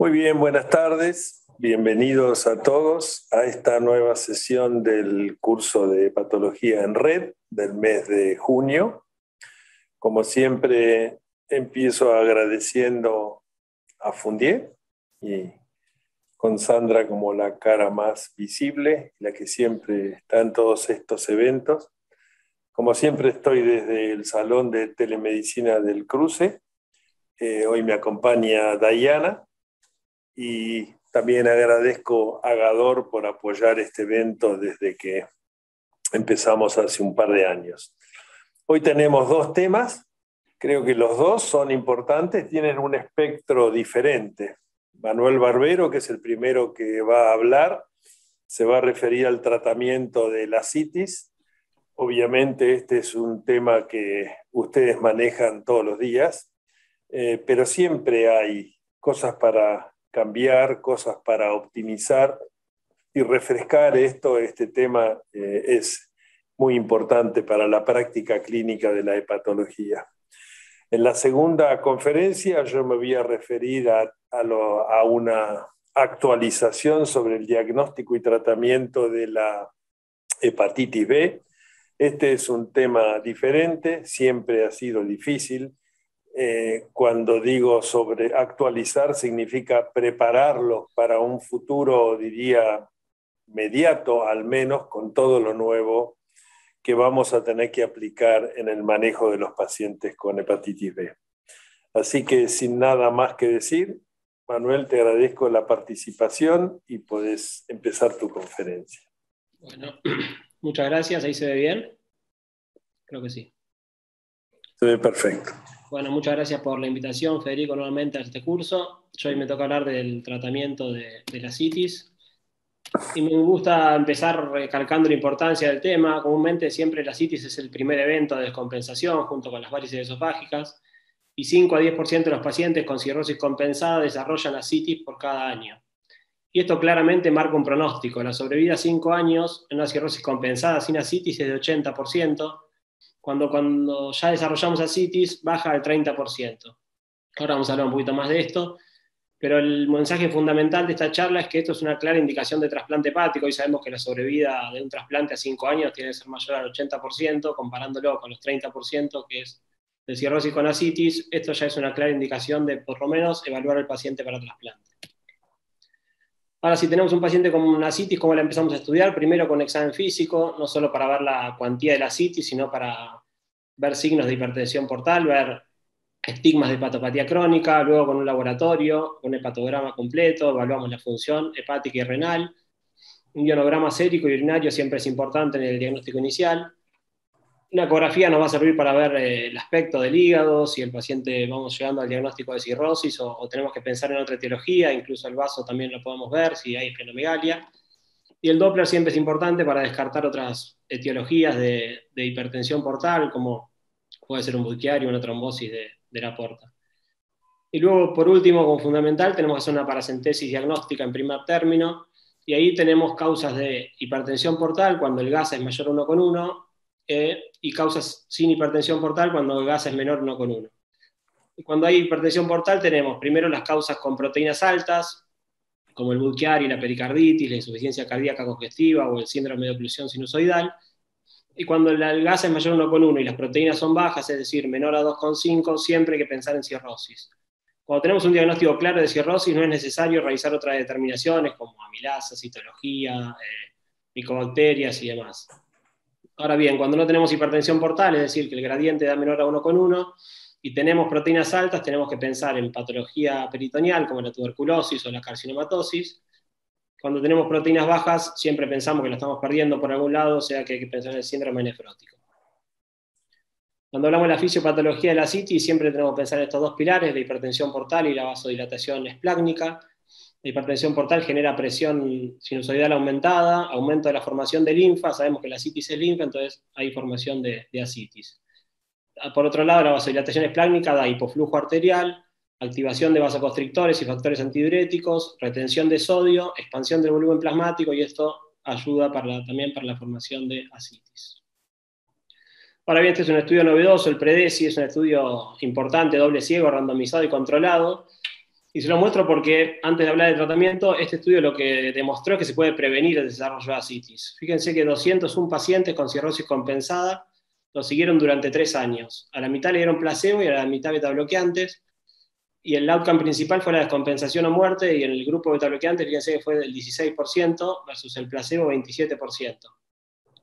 Muy bien, buenas tardes. Bienvenidos a todos a esta nueva sesión del curso de Patología en Red del mes de junio. Como siempre, empiezo agradeciendo a Fundié y con Sandra como la cara más visible, la que siempre está en todos estos eventos. Como siempre, estoy desde el Salón de Telemedicina del Cruce. Hoy me acompaña Dayana. Y también agradezco a Gador por apoyar este evento desde que empezamos hace un par de años. Hoy tenemos dos temas, creo que los dos son importantes, tienen un espectro diferente. Manuel Barbero, que es el primero que va a hablar, se va a referir al tratamiento de la ascitis. Obviamente este es un tema que ustedes manejan todos los días, pero siempre hay cosas para cambiar, cosas para optimizar y refrescar este tema es muy importante para la práctica clínica de la hepatología. En la segunda conferencia yo me voy a referir a una actualización sobre el diagnóstico y tratamiento de la hepatitis B. Este es un tema diferente, siempre ha sido difícil. Cuando digo sobre actualizar, significa prepararlos para un futuro, diría, inmediato, al menos con todo lo nuevo que vamos a tener que aplicar en el manejo de los pacientes con hepatitis B. Así que sin nada más que decir, Manuel, te agradezco la participación y podés empezar tu conferencia. Bueno, muchas gracias. ¿Ahí se ve bien? Creo que sí. Se ve perfecto. Bueno, muchas gracias por la invitación, Federico, nuevamente a este curso. Hoy me toca hablar del tratamiento de la ascitis. Y me gusta empezar recalcando la importancia del tema. Comúnmente siempre la ascitis es el primer evento de descompensación junto con las varices esofágicas. Y 5 a 10% de los pacientes con cirrosis compensada desarrollan ascitis por cada año. Y esto claramente marca un pronóstico. La sobrevida a 5 años en una cirrosis compensada sin ascitis es de 80%. Cuando ya desarrollamos ascitis, baja al 30%. Ahora vamos a hablar un poquito más de esto, pero el mensaje fundamental de esta charla es que esto es una clara indicación de trasplante hepático. Hoy sabemos que la sobrevida de un trasplante a 5 años tiene que ser mayor al 80%, comparándolo con los 30% que es de cirrosis con ascitis. Esto ya es una clara indicación de, por lo menos, evaluar al paciente para trasplante. Ahora, si tenemos un paciente con una ascitis, ¿cómo la empezamos a estudiar? Primero con examen físico, no solo para ver la cuantía de la ascitis, sino para ver signos de hipertensión portal, ver estigmas de hepatopatía crónica, luego con un laboratorio, un hepatograma completo, evaluamos la función hepática y renal. Un ionograma sérico y urinario siempre es importante en el diagnóstico inicial. Una ecografía nos va a servir para ver el aspecto del hígado, si el paciente vamos llegando al diagnóstico de cirrosis o tenemos que pensar en otra etiología, incluso el vaso también lo podemos ver, si hay esplenomegalia. Y el Doppler siempre es importante para descartar otras etiologías de hipertensión portal, como puede ser un Buchiari o una trombosis de la porta. Y luego, por último, como fundamental, tenemos que hacer una paracentesis diagnóstica en primer término, y ahí tenemos causas de hipertensión portal cuando el GASA es mayor a 1,1, y causas sin hipertensión portal cuando el GASA es menor a 1,1. Y cuando hay hipertensión portal tenemos primero las causas con proteínas altas, como el Buchiari, la pericarditis, la insuficiencia cardíaca congestiva o el síndrome de oclusión sinusoidal. Y cuando el GASA es mayor a 1,1 y las proteínas son bajas, es decir, menor a 2,5, siempre hay que pensar en cirrosis. Cuando tenemos un diagnóstico claro de cirrosis, no es necesario realizar otras determinaciones como amilasa, citología, micobacterias y demás. Ahora bien, cuando no tenemos hipertensión portal, es decir, que el gradiente da menor a 1,1 y tenemos proteínas altas, tenemos que pensar en patología peritoneal como la tuberculosis o la carcinomatosis. Cuando tenemos proteínas bajas, siempre pensamos que lo estamos perdiendo por algún lado, o sea que hay que pensar en el síndrome nefrótico. Cuando hablamos de la fisiopatología de la ascitis, siempre tenemos que pensar en estos dos pilares, la hipertensión portal y la vasodilatación esplácnica. La hipertensión portal genera presión sinusoidal aumentada, aumento de la formación de linfa, sabemos que la ascitis es linfa, entonces hay formación de ascitis. Por otro lado, la vasodilatación esplácnica da hipoflujo arterial, activación de vasoconstrictores y factores antidiuréticos, retención de sodio, expansión del volumen plasmático, y esto ayuda también para la formación de ascitis. Ahora bien, este es un estudio novedoso, el PREDESI es un estudio importante, doble ciego, randomizado y controlado. Y se lo muestro porque, antes de hablar del tratamiento, este estudio lo que demostró es que se puede prevenir el desarrollo de ascitis. Fíjense que 201 pacientes con cirrosis compensada lo siguieron durante 3 años. A la mitad le dieron placebo y a la mitad betabloqueantes, y el outcome principal fue la descompensación o muerte, y en el grupo betabloqueantes, fíjense que fue del 16% versus el placebo 27%.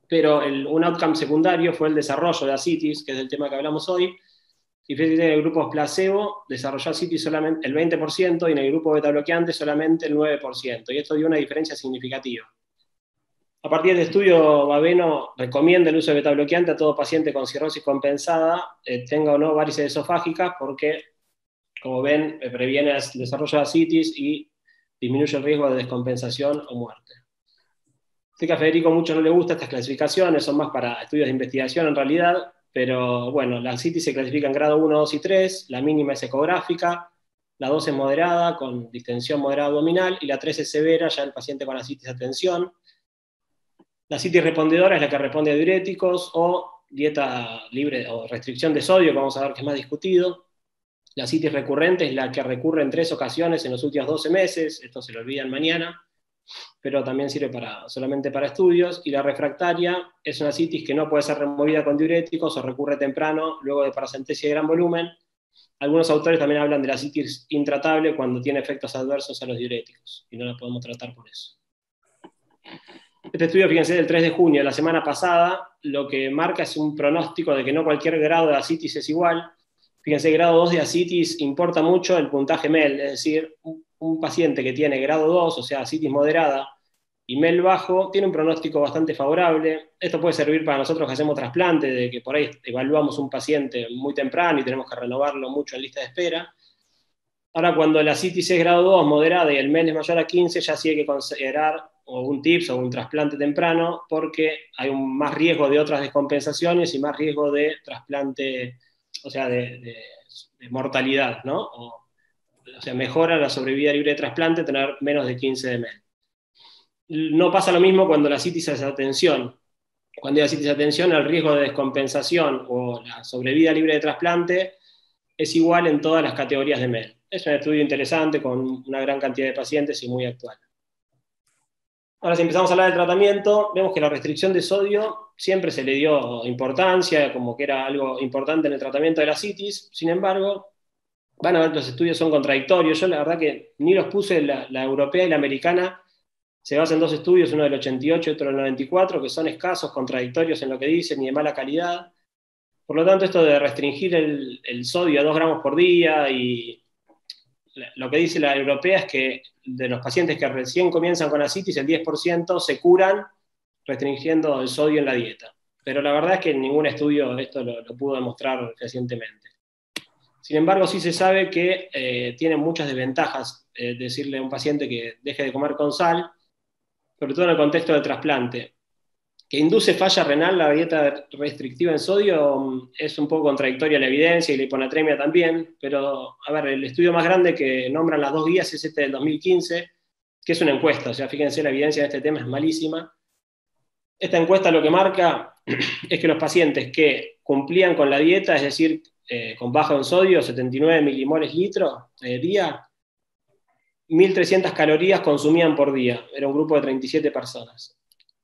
Pero un outcome secundario fue el desarrollo de ascitis, que es el tema que hablamos hoy, y fíjense que en el grupo placebo desarrolló ascitis solamente el 20% y en el grupo betabloqueante solamente el 9%, y esto dio una diferencia significativa. A partir del estudio, Baveno recomienda el uso de betabloqueante a todo paciente con cirrosis compensada, tenga o no varices esofágicas, porque, como ven, previene el desarrollo de ascitis y disminuye el riesgo de descompensación o muerte. Sé que a Federico mucho no le gustan estas clasificaciones, son más para estudios de investigación en realidad, pero bueno, la ascitis se clasifica en grado 1, 2 y 3, la mínima es ecográfica, la 2 es moderada, con distensión moderada abdominal, y la 3 es severa, ya el paciente con ascitis a tensión. La ascitis respondedora es la que responde a diuréticos o dieta libre o restricción de sodio, que vamos a ver que es más discutido. La ascitis recurrente es la que recurre en 3 ocasiones en los últimos 12 meses, esto se lo olvidan mañana, pero también sirve solamente para estudios. Y la refractaria es una ascitis que no puede ser removida con diuréticos o recurre temprano, luego de paracentesia de gran volumen. Algunos autores también hablan de la ascitis intratable cuando tiene efectos adversos a los diuréticos, y no la podemos tratar por eso. Este estudio, fíjense, del 3 de junio, la semana pasada, lo que marca es un pronóstico de que no cualquier grado de ascitis es igual. Fíjense, grado 2 de ascitis importa mucho el puntaje MEL, es decir, un paciente que tiene grado 2, o sea, ascitis moderada, y MEL bajo, tiene un pronóstico bastante favorable. Esto puede servir para nosotros que hacemos trasplante, de que por ahí evaluamos un paciente muy temprano y tenemos que renovarlo mucho en lista de espera. Ahora, cuando la ascitis es grado 2 moderada y el MEL es mayor a 15, ya sí hay que considerar o un TIPS o un trasplante temprano, porque hay más riesgo de otras descompensaciones y más riesgo de trasplante, o sea, de mortalidad, ¿no? O sea, mejora la sobrevida libre de trasplante tener menos de 15 de MEL. No pasa lo mismo cuando la ascitis es a tensión. Cuando hay ascitis a tensión, el riesgo de descompensación o la sobrevida libre de trasplante es igual en todas las categorías de MEL. Es un estudio interesante con una gran cantidad de pacientes y muy actual. Ahora, si empezamos a hablar del tratamiento, vemos que la restricción de sodio siempre se le dio importancia, como que era algo importante en el tratamiento de la ascitis. Sin embargo, van a ver que los estudios son contradictorios. Yo la verdad que ni los puse, la europea y la americana se basan en 2 estudios, uno del 88 y otro del 94, que son escasos, contradictorios en lo que dicen y de mala calidad. Por lo tanto, esto de restringir el sodio a 2 gramos por día, y lo que dice la europea es que de los pacientes que recién comienzan con ascitis, el 10% se curan restringiendo el sodio en la dieta. Pero la verdad es que ningún estudio esto lo pudo demostrar recientemente. Sin embargo, sí se sabe que tiene muchas desventajas decirle a un paciente que deje de comer con sal, sobre todo en el contexto del trasplante. Que induce falla renal la dieta restrictiva en sodio es un poco contradictoria a la evidencia, y la hiponatremia también, pero a ver, el estudio más grande que nombran las 2 guías es este del 2015, que es una encuesta, o sea, fíjense, la evidencia de este tema es malísima. Esta encuesta lo que marca es que los pacientes que cumplían con la dieta, es decir, con bajo en sodio, 79 milimoles litro día, 1.300 calorías consumían por día, era un grupo de 37 personas.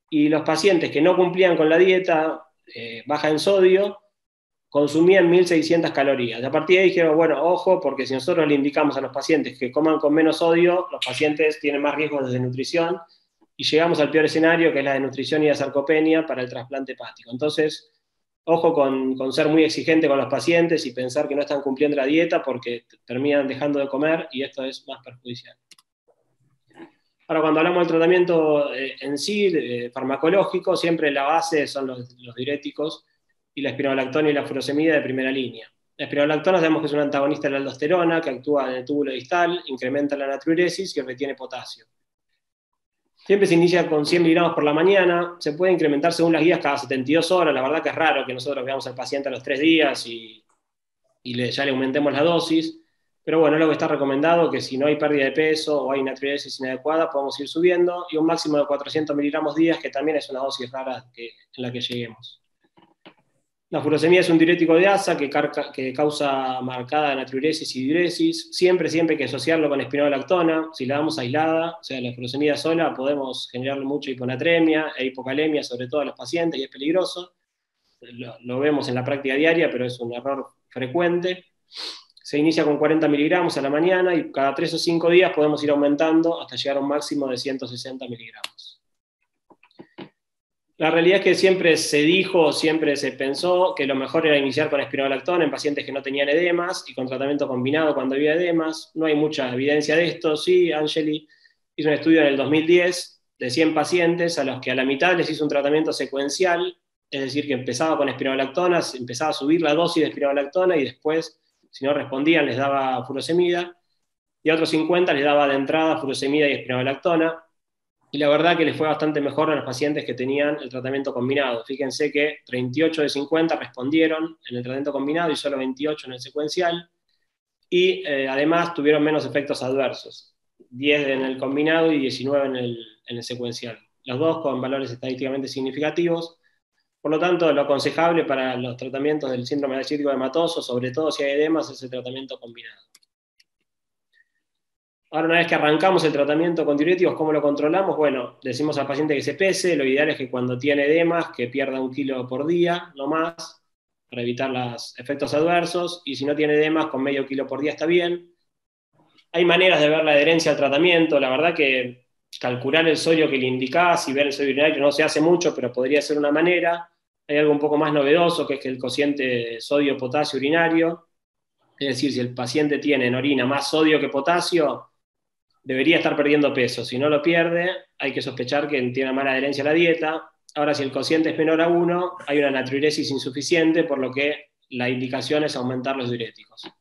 Y los pacientes que no cumplían con la dieta baja en sodio consumían 1.600 calorías. A partir de ahí dijeron, bueno, ojo, porque si nosotros le indicamos a los pacientes que coman con menos sodio, los pacientes tienen más riesgos de desnutrición, y llegamos al peor escenario, que es la desnutrición y la sarcopenia para el trasplante hepático. Entonces, ojo con ser muy exigente con los pacientes y pensar que no están cumpliendo la dieta, porque terminan dejando de comer y esto es más perjudicial. Ahora, cuando hablamos del tratamiento en sí, farmacológico, siempre la base son los diuréticos y la espironolactona y la furosemida de primera línea. La espironolactona sabemos que es un antagonista de la aldosterona, que actúa en el túbulo distal, incrementa la natriuresis y retiene potasio. Siempre se inicia con 100 miligramos por la mañana, se puede incrementar según las guías cada 72 horas, la verdad que es raro que nosotros veamos al paciente a los 3 días y ya le aumentemos la dosis. Pero bueno, es lo que está recomendado, que si no hay pérdida de peso o hay natriuresis inadecuada, podemos ir subiendo, y un máximo de 400 miligramos días, que también es una dosis rara en la que lleguemos. La furosemida es un diurético de asa que causa marcada natriuresis y diuresis. Siempre hay que asociarlo con espironolactona. Si la damos aislada, o sea, la furosemida sola, podemos generar mucha hiponatremia e hipocalemia, sobre todo a los pacientes, y es peligroso. Lo vemos en la práctica diaria, pero es un error frecuente. Se inicia con 40 miligramos a la mañana y cada 3 o 5 días podemos ir aumentando hasta llegar a un máximo de 160 miligramos. La realidad es que siempre se dijo, siempre se pensó que lo mejor era iniciar con espironolactona en pacientes que no tenían edemas y con tratamiento combinado cuando había edemas. No hay mucha evidencia de esto. Sí, Angeli hizo un estudio en el 2010 de 100 pacientes a los que a la mitad les hizo un tratamiento secuencial, es decir, que empezaba con espironolactona, empezaba a subir la dosis de espironolactona y después, si no respondían, les daba furosemida, y a otros 50 les daba de entrada furosemida y espironolactona. Y la verdad que les fue bastante mejor a los pacientes que tenían el tratamiento combinado. Fíjense que 38 de 50 respondieron en el tratamiento combinado y solo 28 en el secuencial. Y además tuvieron menos efectos adversos. 10 en el combinado y 19 en el secuencial. Los dos con valores estadísticamente significativos. Por lo tanto, lo aconsejable para los tratamientos del síndrome ascítico hematoso, sobre todo si hay edemas, es el tratamiento combinado. Ahora, una vez que arrancamos el tratamiento con diuréticos, ¿cómo lo controlamos? Bueno, decimos al paciente que se pese. Lo ideal es que cuando tiene edemas, que pierda 1 kilo por día, no más, para evitar los efectos adversos. Y si no tiene edemas, con medio kilo por día está bien. Hay maneras de ver la adherencia al tratamiento. La verdad que calcular el sodio que le indicás y ver el sodio urinario no se hace mucho, pero podría ser una manera. Hay algo un poco más novedoso, que es que el cociente sodio-potasio urinario. Es decir, si el paciente tiene en orina más sodio que potasio, debería estar perdiendo peso. Si no lo pierde, hay que sospechar que tiene mala adherencia a la dieta. Ahora, si el cociente es menor a 1, hay una natriuresis insuficiente, por lo que la indicación es aumentar los diuréticos.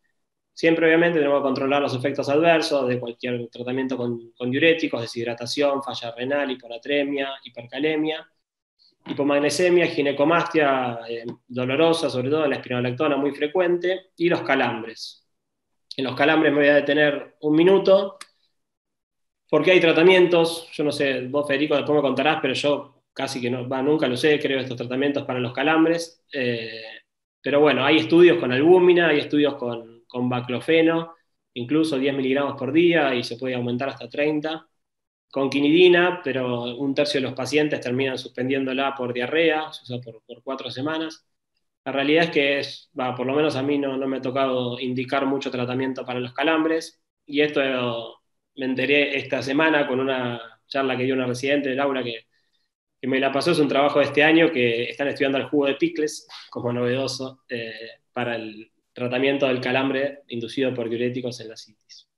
Siempre, obviamente, tenemos que controlar los efectos adversos de cualquier tratamiento con diuréticos: deshidratación, falla renal, hiponatremia, hipercalemia, hipomagnesemia, ginecomastia dolorosa, sobre todo en la espironolactona, muy frecuente, y los calambres. En los calambres me voy a detener 1 minuto, porque hay tratamientos. Yo no sé, vos, Federico, después me contarás, pero yo casi que nunca lo sé, creo, estos tratamientos para los calambres. Pero bueno, hay estudios con albúmina, hay estudios con baclofeno, incluso 10 miligramos por día, y se puede aumentar hasta 30. Con quinidina, pero 1/3 de los pacientes terminan suspendiéndola por diarrea, se usa por 4 semanas. La realidad es que por lo menos a mí no me ha tocado indicar mucho tratamiento para los calambres, y esto me enteré esta semana con una charla que dio una residente de Laura que me la pasó. Es un trabajo de este año que están estudiando el jugo de picles como novedoso para el tratamiento del calambre inducido por diuréticos en la citis.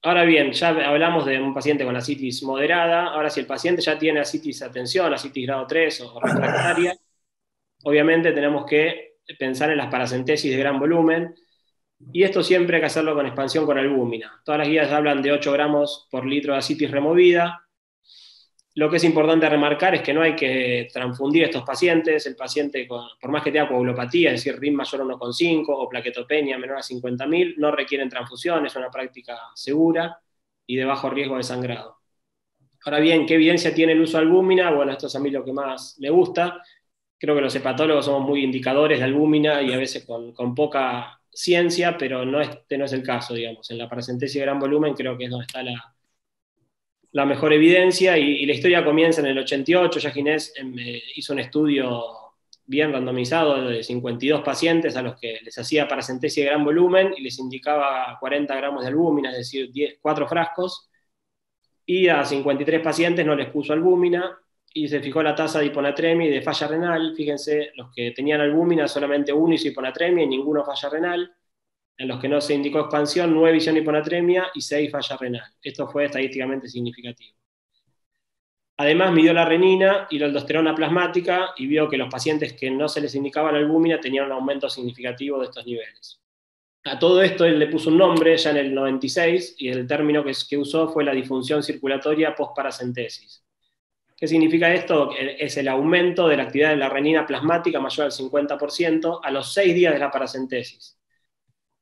Ahora bien, ya hablamos de un paciente con asitis moderada. Ahora, si el paciente ya tiene asitis, atención, asitis grado 3 o refractaria, obviamente tenemos que pensar en las paracentesis de gran volumen, y esto siempre hay que hacerlo con expansión con albúmina. Todas las guías hablan de 8 gramos por litro de asitis removida. Lo que es importante remarcar es que no hay que transfundir a estos pacientes. El paciente, por más que tenga coagulopatía, es decir, RIM mayor a 1,5 o plaquetopenia menor a 50.000, no requieren transfusión. Es una práctica segura y de bajo riesgo de sangrado. Ahora bien, ¿qué evidencia tiene el uso de albúmina? Bueno, esto es a mí lo que más me gusta. Creo que los hepatólogos somos muy indicadores de albúmina y a veces con poca ciencia, pero este no es el caso, digamos. En la paracentesis de gran volumen creo que es donde está la mejor evidencia, y la historia comienza en el 88. Ya Ginés hizo un estudio bien randomizado de 52 pacientes a los que les hacía paracentesis de gran volumen y les indicaba 40 gramos de albúmina, es decir, 4 frascos, y a 53 pacientes no les puso albúmina, y se fijó la tasa de hiponatremia y de falla renal. Fíjense, los que tenían albúmina, solamente 1 hizo hiponatremia y ninguno falla renal. En los que no se indicó expansión, 9 hicieron hiponatremia y 6 falla renal. Esto fue estadísticamente significativo. Además, midió la renina y la aldosterona plasmática y vio que los pacientes que no se les indicaba la albúmina tenían un aumento significativo de estos niveles. A todo esto él le puso un nombre ya en el 96, y el término que usó fue la disfunción circulatoria post-paracentesis. ¿Qué significa esto? Es el aumento de la actividad de la renina plasmática mayor al 50% a los 6 días de la paracentesis.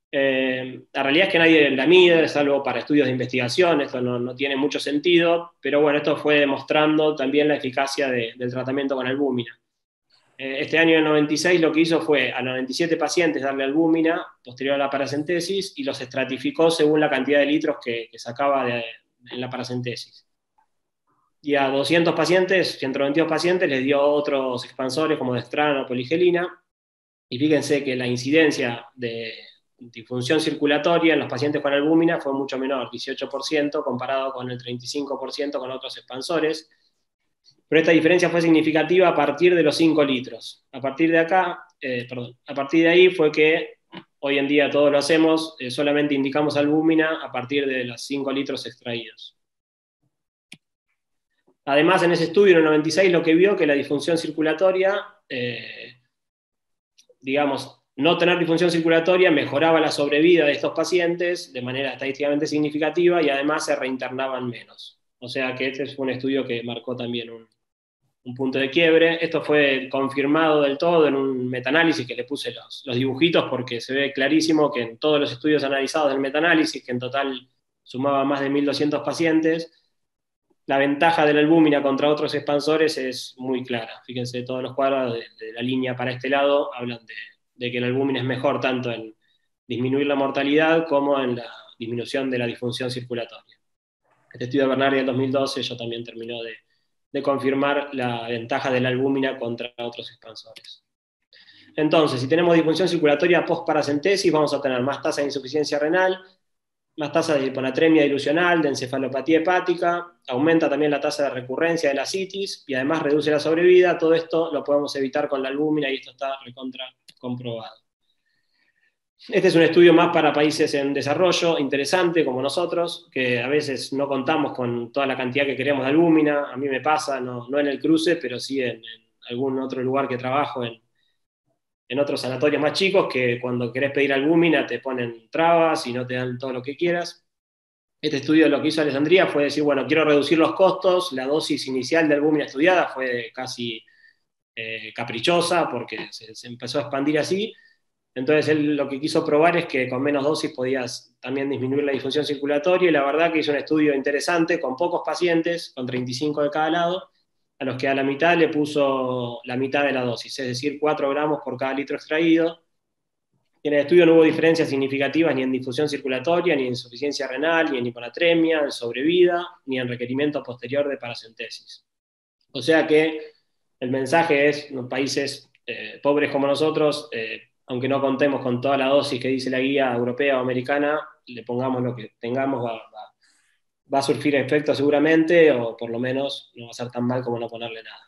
La realidad es que nadie la mide, salvo para estudios de investigación. Esto no tiene mucho sentido, pero bueno, esto fue demostrando también la eficacia del tratamiento con albúmina. Este año en 96 lo que hizo fue a 97 pacientes darle albúmina posterior a la paracentesis y los estratificó según la cantidad de litros que sacaba en la paracentesis. Y a 200 pacientes, 192 pacientes, les dio otros expansores como dextrana o poligelina. Y fíjense que la incidencia de disfunción circulatoria en los pacientes con albúmina fue mucho menor, 18%, comparado con el 35% con otros expansores. Pero esta diferencia fue significativa a partir de los 5 litros. A partir de ahí fue que hoy en día todos lo hacemos, solamente indicamos albúmina a partir de los 5 litros extraídos. Además, en ese estudio, en el 96, lo que vio que la disfunción circulatoria, digamos, no tener disfunción circulatoria mejoraba la sobrevida de estos pacientes de manera estadísticamente significativa y además se reinternaban menos. O sea que este fue un estudio que marcó también un punto de quiebre. Esto fue confirmado del todo en un metaanálisis que le puse los dibujitos porque se ve clarísimo que en todos los estudios analizados del metaanálisis, que en total sumaba más de 1.200 pacientes, la ventaja de la albúmina contra otros expansores es muy clara. Fíjense, todos los cuadros de la línea para este lado hablan de que la albúmina es mejor tanto en disminuir la mortalidad como en la disminución de la disfunción circulatoria. Este estudio de Bernardi del 2012 ya también terminó de confirmar la ventaja de la albúmina contra otros expansores. Entonces, si tenemos disfunción circulatoria post-paracentesis, vamos a tener más tasa de insuficiencia renal, más tasa de hiponatremia dilucional, de encefalopatía hepática, aumenta también la tasa de recurrencia de la citis y además reduce la sobrevida. Todo esto lo podemos evitar con la albúmina y esto está recontra comprobado. Este es un estudio más para países en desarrollo, interesante como nosotros, que a veces no contamos con toda la cantidad que queremos de albúmina. A mí me pasa, no en el cruce, pero sí en algún otro lugar que trabajo, en otros sanatorios más chicos, que cuando querés pedir albúmina te ponen trabas y no te dan todo lo que quieras. Este estudio lo que hizo Alessandria fue decir, bueno, quiero reducir los costos, la dosis inicial de albúmina estudiada fue casi caprichosa porque se empezó a expandir así. Entonces él lo que quiso probar es que con menos dosis podías también disminuir la disfunción circulatoria y la verdad que hizo un estudio interesante con pocos pacientes, con 35 de cada lado, a los que a la mitad le puso la mitad de la dosis, es decir, 4 gramos por cada litro extraído. Y en el estudio no hubo diferencias significativas ni en difusión circulatoria, ni en insuficiencia renal, ni en hiponatremia, en sobrevida, ni en requerimiento posterior de paracentesis. O sea que el mensaje es, en países pobres como nosotros, aunque no contemos con toda la dosis que dice la guía europea o americana, le pongamos lo que tengamos, va a surgir efecto seguramente, o por lo menos no va a ser tan mal como no ponerle nada.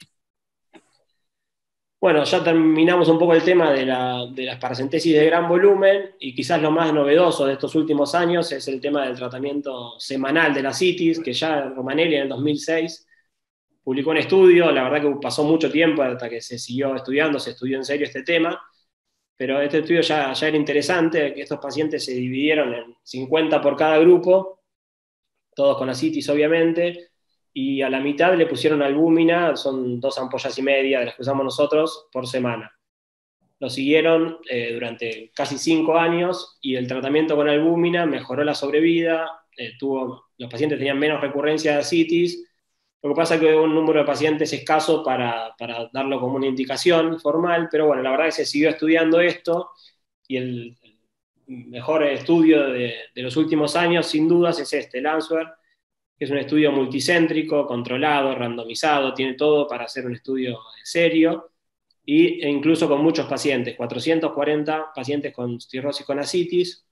Bueno, ya terminamos un poco el tema de las paracentesis de gran volumen, y quizás lo más novedoso de estos últimos años es el tema del tratamiento semanal de la citis, que ya Romanelli en el 2006 publicó un estudio. La verdad que pasó mucho tiempo hasta que se siguió estudiando, se estudió en serio este tema, pero este estudio ya era interesante, que estos pacientes se dividieron en 50 por cada grupo, todos con ascitis obviamente, y a la mitad le pusieron albúmina, son 2 ampollas y media de las que usamos nosotros por semana. Lo siguieron durante casi 5 años y el tratamiento con albúmina mejoró la sobrevida, los pacientes tenían menos recurrencia de ascitis. Lo que pasa es que hubo un número de pacientes escaso para darlo como una indicación formal, pero bueno, la verdad es que se siguió estudiando esto y el mejor estudio de los últimos años, sin dudas, es este, el Answer, que es un estudio multicéntrico, controlado, randomizado, tiene todo para hacer un estudio serio, e incluso con muchos pacientes, 440 pacientes con cirrosis con ascitis,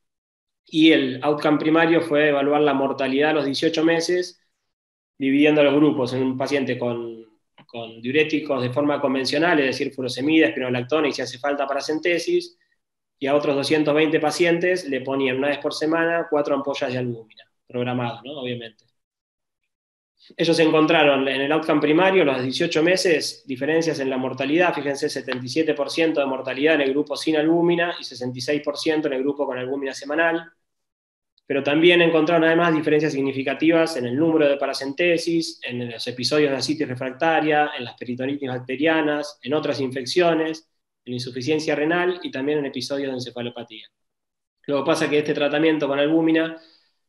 y el outcome primario fue evaluar la mortalidad a los 18 meses, dividiendo los grupos en un paciente con diuréticos de forma convencional, es decir, furosemida, espironolactona y si hace falta paracentesis, y a otros 220 pacientes le ponían una vez por semana 4 ampollas de albúmina, programadas, ¿no? Obviamente. Ellos encontraron en el outcome primario, los 18 meses, diferencias en la mortalidad. Fíjense, 77% de mortalidad en el grupo sin albúmina y 66% en el grupo con albúmina semanal. Pero también encontraron además diferencias significativas en el número de paracentesis, en los episodios de ascitis refractaria, en las peritonitis bacterianas, en otras infecciones, en insuficiencia renal y también en episodios de encefalopatía. Lo que pasa es que este tratamiento con albúmina,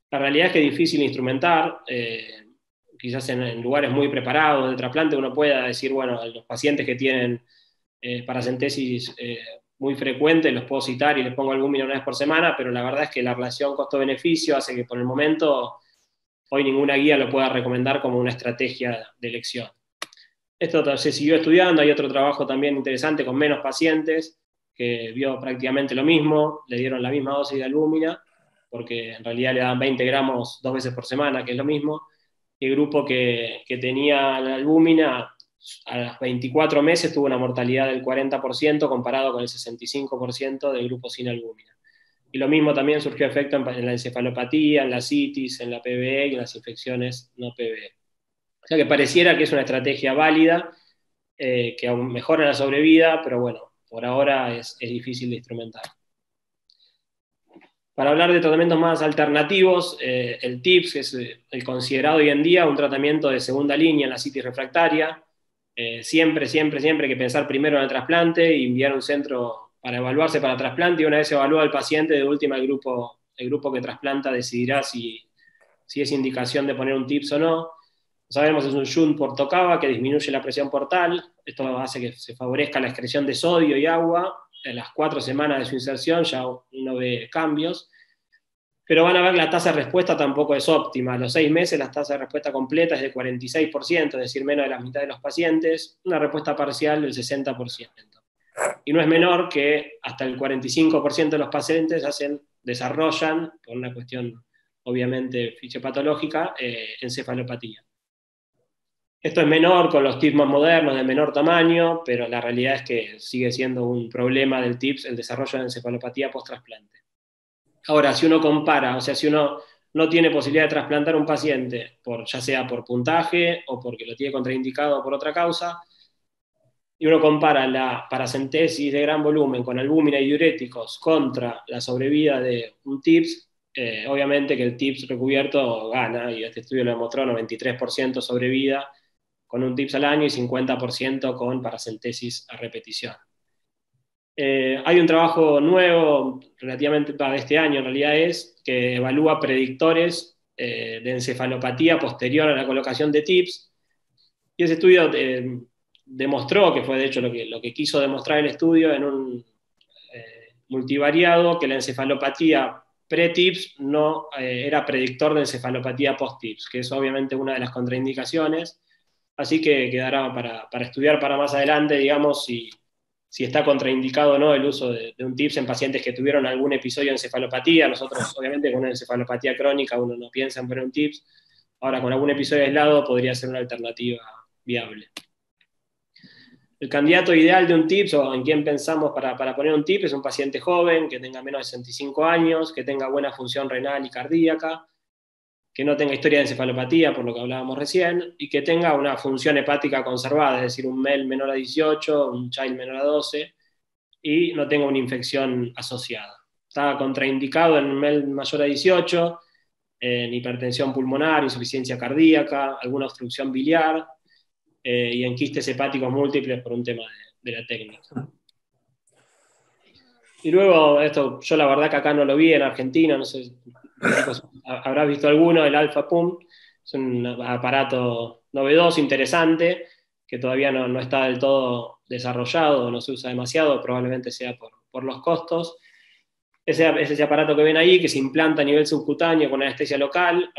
la realidad es que es difícil instrumentar. Quizás en lugares muy preparados de trasplante uno pueda decir, bueno, los pacientes que tienen paracentesis muy frecuente, los puedo citar y les pongo albúmina una vez por semana, pero la verdad es que la relación costo-beneficio hace que por el momento hoy ninguna guía lo pueda recomendar como una estrategia de elección. Esto se siguió estudiando, hay otro trabajo también interesante con menos pacientes, que vio prácticamente lo mismo, le dieron la misma dosis de albúmina, porque en realidad le daban 20 gramos 2 veces por semana, que es lo mismo, y el grupo que tenía la albúmina a los 24 meses tuvo una mortalidad del 40% comparado con el 65% del grupo sin albúmina. Y lo mismo también surgió efecto en la encefalopatía, en la citis, en la PBE y en las infecciones no PBE. O sea que pareciera que es una estrategia válida, que aún mejora la sobrevida, pero bueno, por ahora es difícil de instrumentar. Para hablar de tratamientos más alternativos, el TIPS, que es el considerado hoy en día un tratamiento de segunda línea en la citis refractaria. Siempre hay que pensar primero en el trasplante y enviar a un centro para evaluarse para trasplante, y una vez evalúa al paciente, de última el grupo que trasplanta decidirá si es indicación de poner un TIPS o no. Sabemos que es un shunt por tocaba que disminuye la presión portal. Esto hace que se favorezca la excreción de sodio y agua. En las 4 semanas de su inserción ya uno ve cambios, pero van a ver que la tasa de respuesta tampoco es óptima. A los 6 meses la tasa de respuesta completa es de 46%, es decir, menos de la mitad de los pacientes, una respuesta parcial del 60%. Y no es menor que hasta el 45% de los pacientes desarrollan, por una cuestión obviamente fisiopatológica, encefalopatía. Esto es menor con los TIPS más modernos, de menor tamaño, pero la realidad es que sigue siendo un problema del TIPS el desarrollo de encefalopatía post-trasplante. Ahora, si uno compara, o sea, si uno no tiene posibilidad de trasplantar un paciente, ya sea por puntaje o porque lo tiene contraindicado por otra causa, y uno compara la paracentesis de gran volumen con albúmina y diuréticos contra la sobrevida de un TIPS, obviamente que el TIPS recubierto gana, y este estudio lo demostró, 93% sobrevida con un TIPS al año y 50% con paracentesis a repetición. Hay un trabajo nuevo, relativamente de este año en realidad que evalúa predictores de encefalopatía posterior a la colocación de TIPS, y ese estudio demostró, que fue de hecho lo que quiso demostrar el estudio en un multivariado, que la encefalopatía pre-TIPS no era predictor de encefalopatía post-TIPS, que es obviamente una de las contraindicaciones, así que quedará para estudiar para más adelante, digamos, si está contraindicado o no el uso de un TIPS en pacientes que tuvieron algún episodio de encefalopatía. Nosotros, obviamente, con una encefalopatía crónica uno no piensa en poner un TIPS. Ahora, con algún episodio aislado podría ser una alternativa viable. El candidato ideal de un TIPS, o en quién pensamos para poner un TIPS, es un paciente joven, que tenga menos de 65 años, que tenga buena función renal y cardíaca, que no tenga historia de encefalopatía, por lo que hablábamos recién, y que tenga una función hepática conservada, es decir, un MEL menor a 18, un Child menor a 12, y no tenga una infección asociada. Está contraindicado en un MEL mayor a 18, en hipertensión pulmonar, insuficiencia cardíaca, alguna obstrucción biliar, y en quistes hepáticos múltiples por un tema de la técnica. Y luego, esto yo la verdad que acá no lo vi en Argentina, no sé, chicos, habrás visto alguno, el Alpha Pump, es un aparato novedoso, interesante, que todavía no está del todo desarrollado, no se usa demasiado, probablemente sea por los costos. Ese aparato que ven ahí, que se implanta a nivel subcutáneo con anestesia local,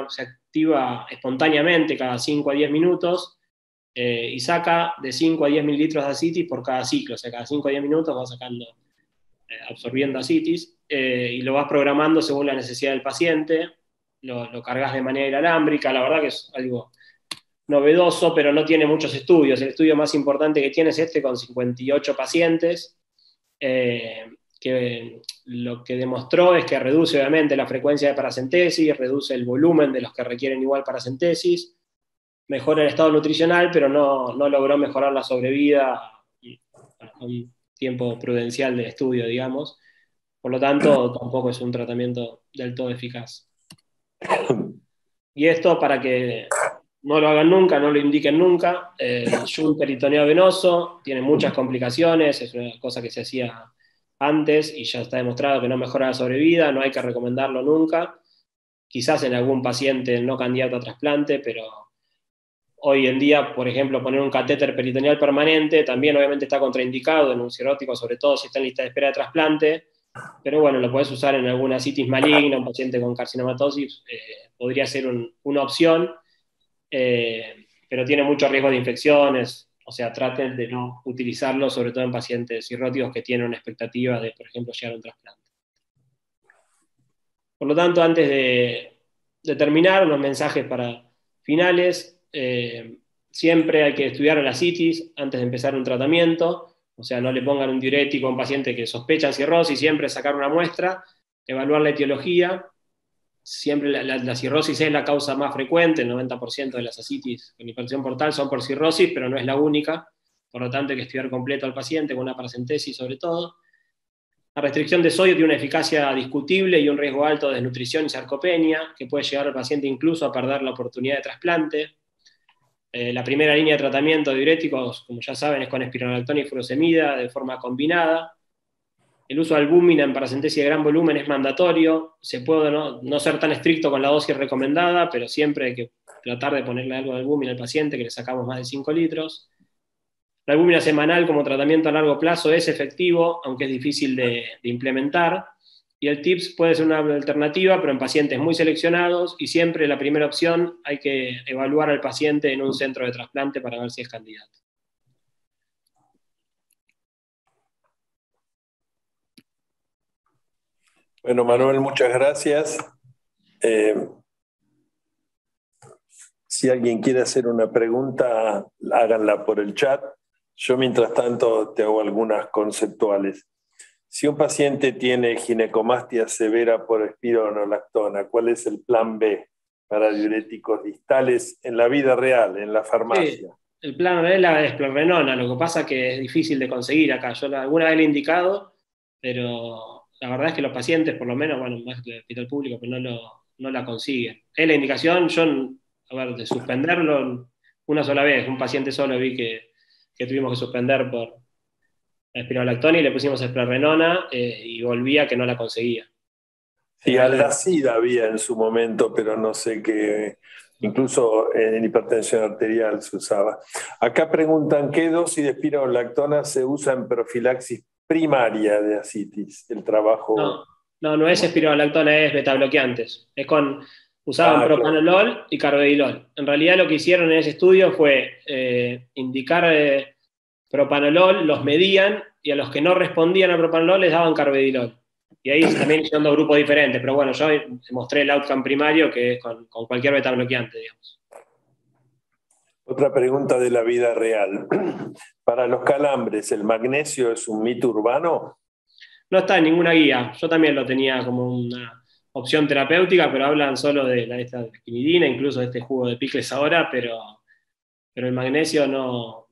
se activa espontáneamente cada 5 a 10 minutos, y saca de 5 a 10 mililitros de ascitis por cada ciclo, o sea, cada 5 a 10 minutos va sacando, absorbiendo ascitis, y lo vas programando según la necesidad del paciente, lo cargas de manera inalámbrica. La verdad que es algo novedoso, pero no tiene muchos estudios. El estudio más importante que tiene es este, con 58 pacientes, que lo que demostró es que reduce obviamente la frecuencia de paracentesis, reduce el volumen de los que requieren igual paracentesis, mejora el estado nutricional, pero no logró mejorar la sobrevida a un tiempo prudencial de estudio, digamos. Por lo tanto, tampoco es un tratamiento del todo eficaz. Y esto, para que no lo hagan nunca, no lo indiquen nunca, el shunt peritoneo venoso tiene muchas complicaciones, es una cosa que se hacía antes y ya está demostrado que no mejora la sobrevida, no hay que recomendarlo nunca. Quizás en algún paciente no candidato a trasplante, pero Hoy en día, por ejemplo, poner un catéter peritoneal permanente también obviamente está contraindicado en un cirrótico, sobre todo si está en lista de espera de trasplante, pero bueno, lo puedes usar en alguna citis maligna, un paciente con carcinomatosis, podría ser una opción, pero tiene mucho riesgo de infecciones, o sea, traten de no utilizarlo, sobre todo en pacientes cirróticos que tienen una expectativa de, por ejemplo, llegar a un trasplante. Por lo tanto, antes de terminar, unos mensajes para finales. Siempre hay que estudiar la citis antes de empezar un tratamiento, o sea, no le pongan un diurético a un paciente que sospecha cirrosis, siempre sacar una muestra, evaluar la etiología. Siempre la cirrosis es la causa más frecuente, el 90% de las ascitis con hipertensión portal son por cirrosis, pero no es la única, por lo tanto hay que estudiar completo al paciente con una paracentesis sobre todo. La restricción de sodio tiene una eficacia discutible y un riesgo alto de desnutrición y sarcopenia, que puede llevar al paciente incluso a perder la oportunidad de trasplante. La primera línea de tratamiento de diuréticos, como ya saben, es con espironolactona y furosemida de forma combinada. El uso de albúmina en paracentesis de gran volumen es mandatorio. Se puede no ser tan estricto con la dosis recomendada, pero siempre hay que tratar de ponerle algo de albúmina al paciente, que le sacamos más de 5 litros. La albúmina semanal como tratamiento a largo plazo es efectivo, aunque es difícil de implementar. Y el TIPS puede ser una alternativa, pero en pacientes muy seleccionados, y siempre la primera opción hay que evaluar al paciente en un centro de trasplante para ver si es candidato. Bueno, Manuel, muchas gracias. Si alguien quiere hacer una pregunta, háganla por el chat. Yo, mientras tanto, te hago algunas conceptuales. Si un paciente tiene ginecomastia severa por espironolactona, ¿cuál es el plan B para diuréticos distales en la vida real, en la farmacia? Sí, el plan B es la esplorrenona, lo que pasa es que es difícil de conseguir acá. Yo alguna vez le he indicado, pero la verdad es que los pacientes, por lo menos, bueno, más que el hospital público, pero no la consiguen. Es la indicación, a ver, de suspenderlo una sola vez. Un paciente solo vi que tuvimos que suspender por la espironolactona y le pusimos esplorrenona y volvía que no la conseguía. Sí, Aldacida había en su momento, pero no sé qué, incluso en hipertensión arterial se usaba. Acá preguntan, ¿qué dosis de espironolactona se usa en profilaxis primaria de ascitis? El trabajo... No es espironolactona, es betabloqueantes. Usaban propanolol, claro, y carvedilol. En realidad lo que hicieron en ese estudio fue indicar propanolol, los medían, y a los que no respondían a propanolol les daban carvedilol. Y ahí también hicieron dos grupos diferentes, pero bueno, yo mostré el outcome primario, que es con cualquier betabloqueante, digamos. Otra pregunta de la vida real. Para los calambres, ¿el magnesio es un mito urbano? No está en ninguna guía. Yo también lo tenía como una opción terapéutica, pero hablan solo de esta quinidina, incluso de este jugo de picles ahora, pero el magnesio no...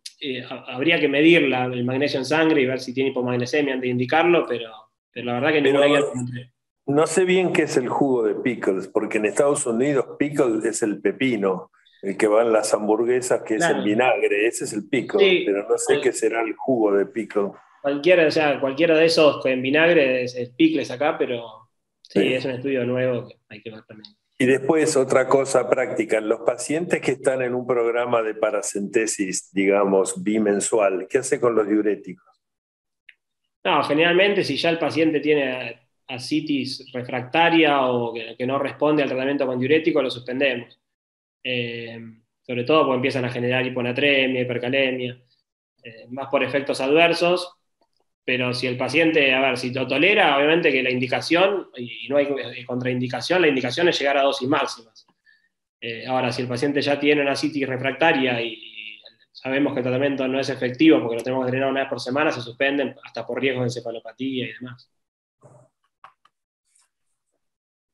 habría que medir el magnesio en sangre y ver si tiene hipomagnesemia antes de indicarlo, pero la verdad que ninguna guía lo encontré. No sé bien qué es el jugo de pickles, porque en Estados Unidos pickle es el pepino, el que va en las hamburguesas, que claro, es el vinagre, ese es el pickle, sí, pero no sé qué será el jugo de pickle. Cualquiera de esos en vinagre es pickles acá, pero sí, es un estudio nuevo que hay que ver también. Y después otra cosa práctica, los pacientes que están en un programa de paracentesis, digamos, bimensual, ¿qué hace con los diuréticos? No, generalmente si ya el paciente tiene ascitis refractaria o que no responde al tratamiento con diurético, lo suspendemos. Sobre todo porque empiezan a generar hiponatremia, hipercalemia, más por efectos adversos, pero si el paciente, a ver, si lo tolera, obviamente que la indicación, y no hay contraindicación, la indicación es llegar a dosis máximas. Ahora, si el paciente ya tiene una ascitis refractaria y sabemos que el tratamiento no es efectivo porque lo tenemos que drenar una vez por semana, se suspenden hasta por riesgo de encefalopatía y demás.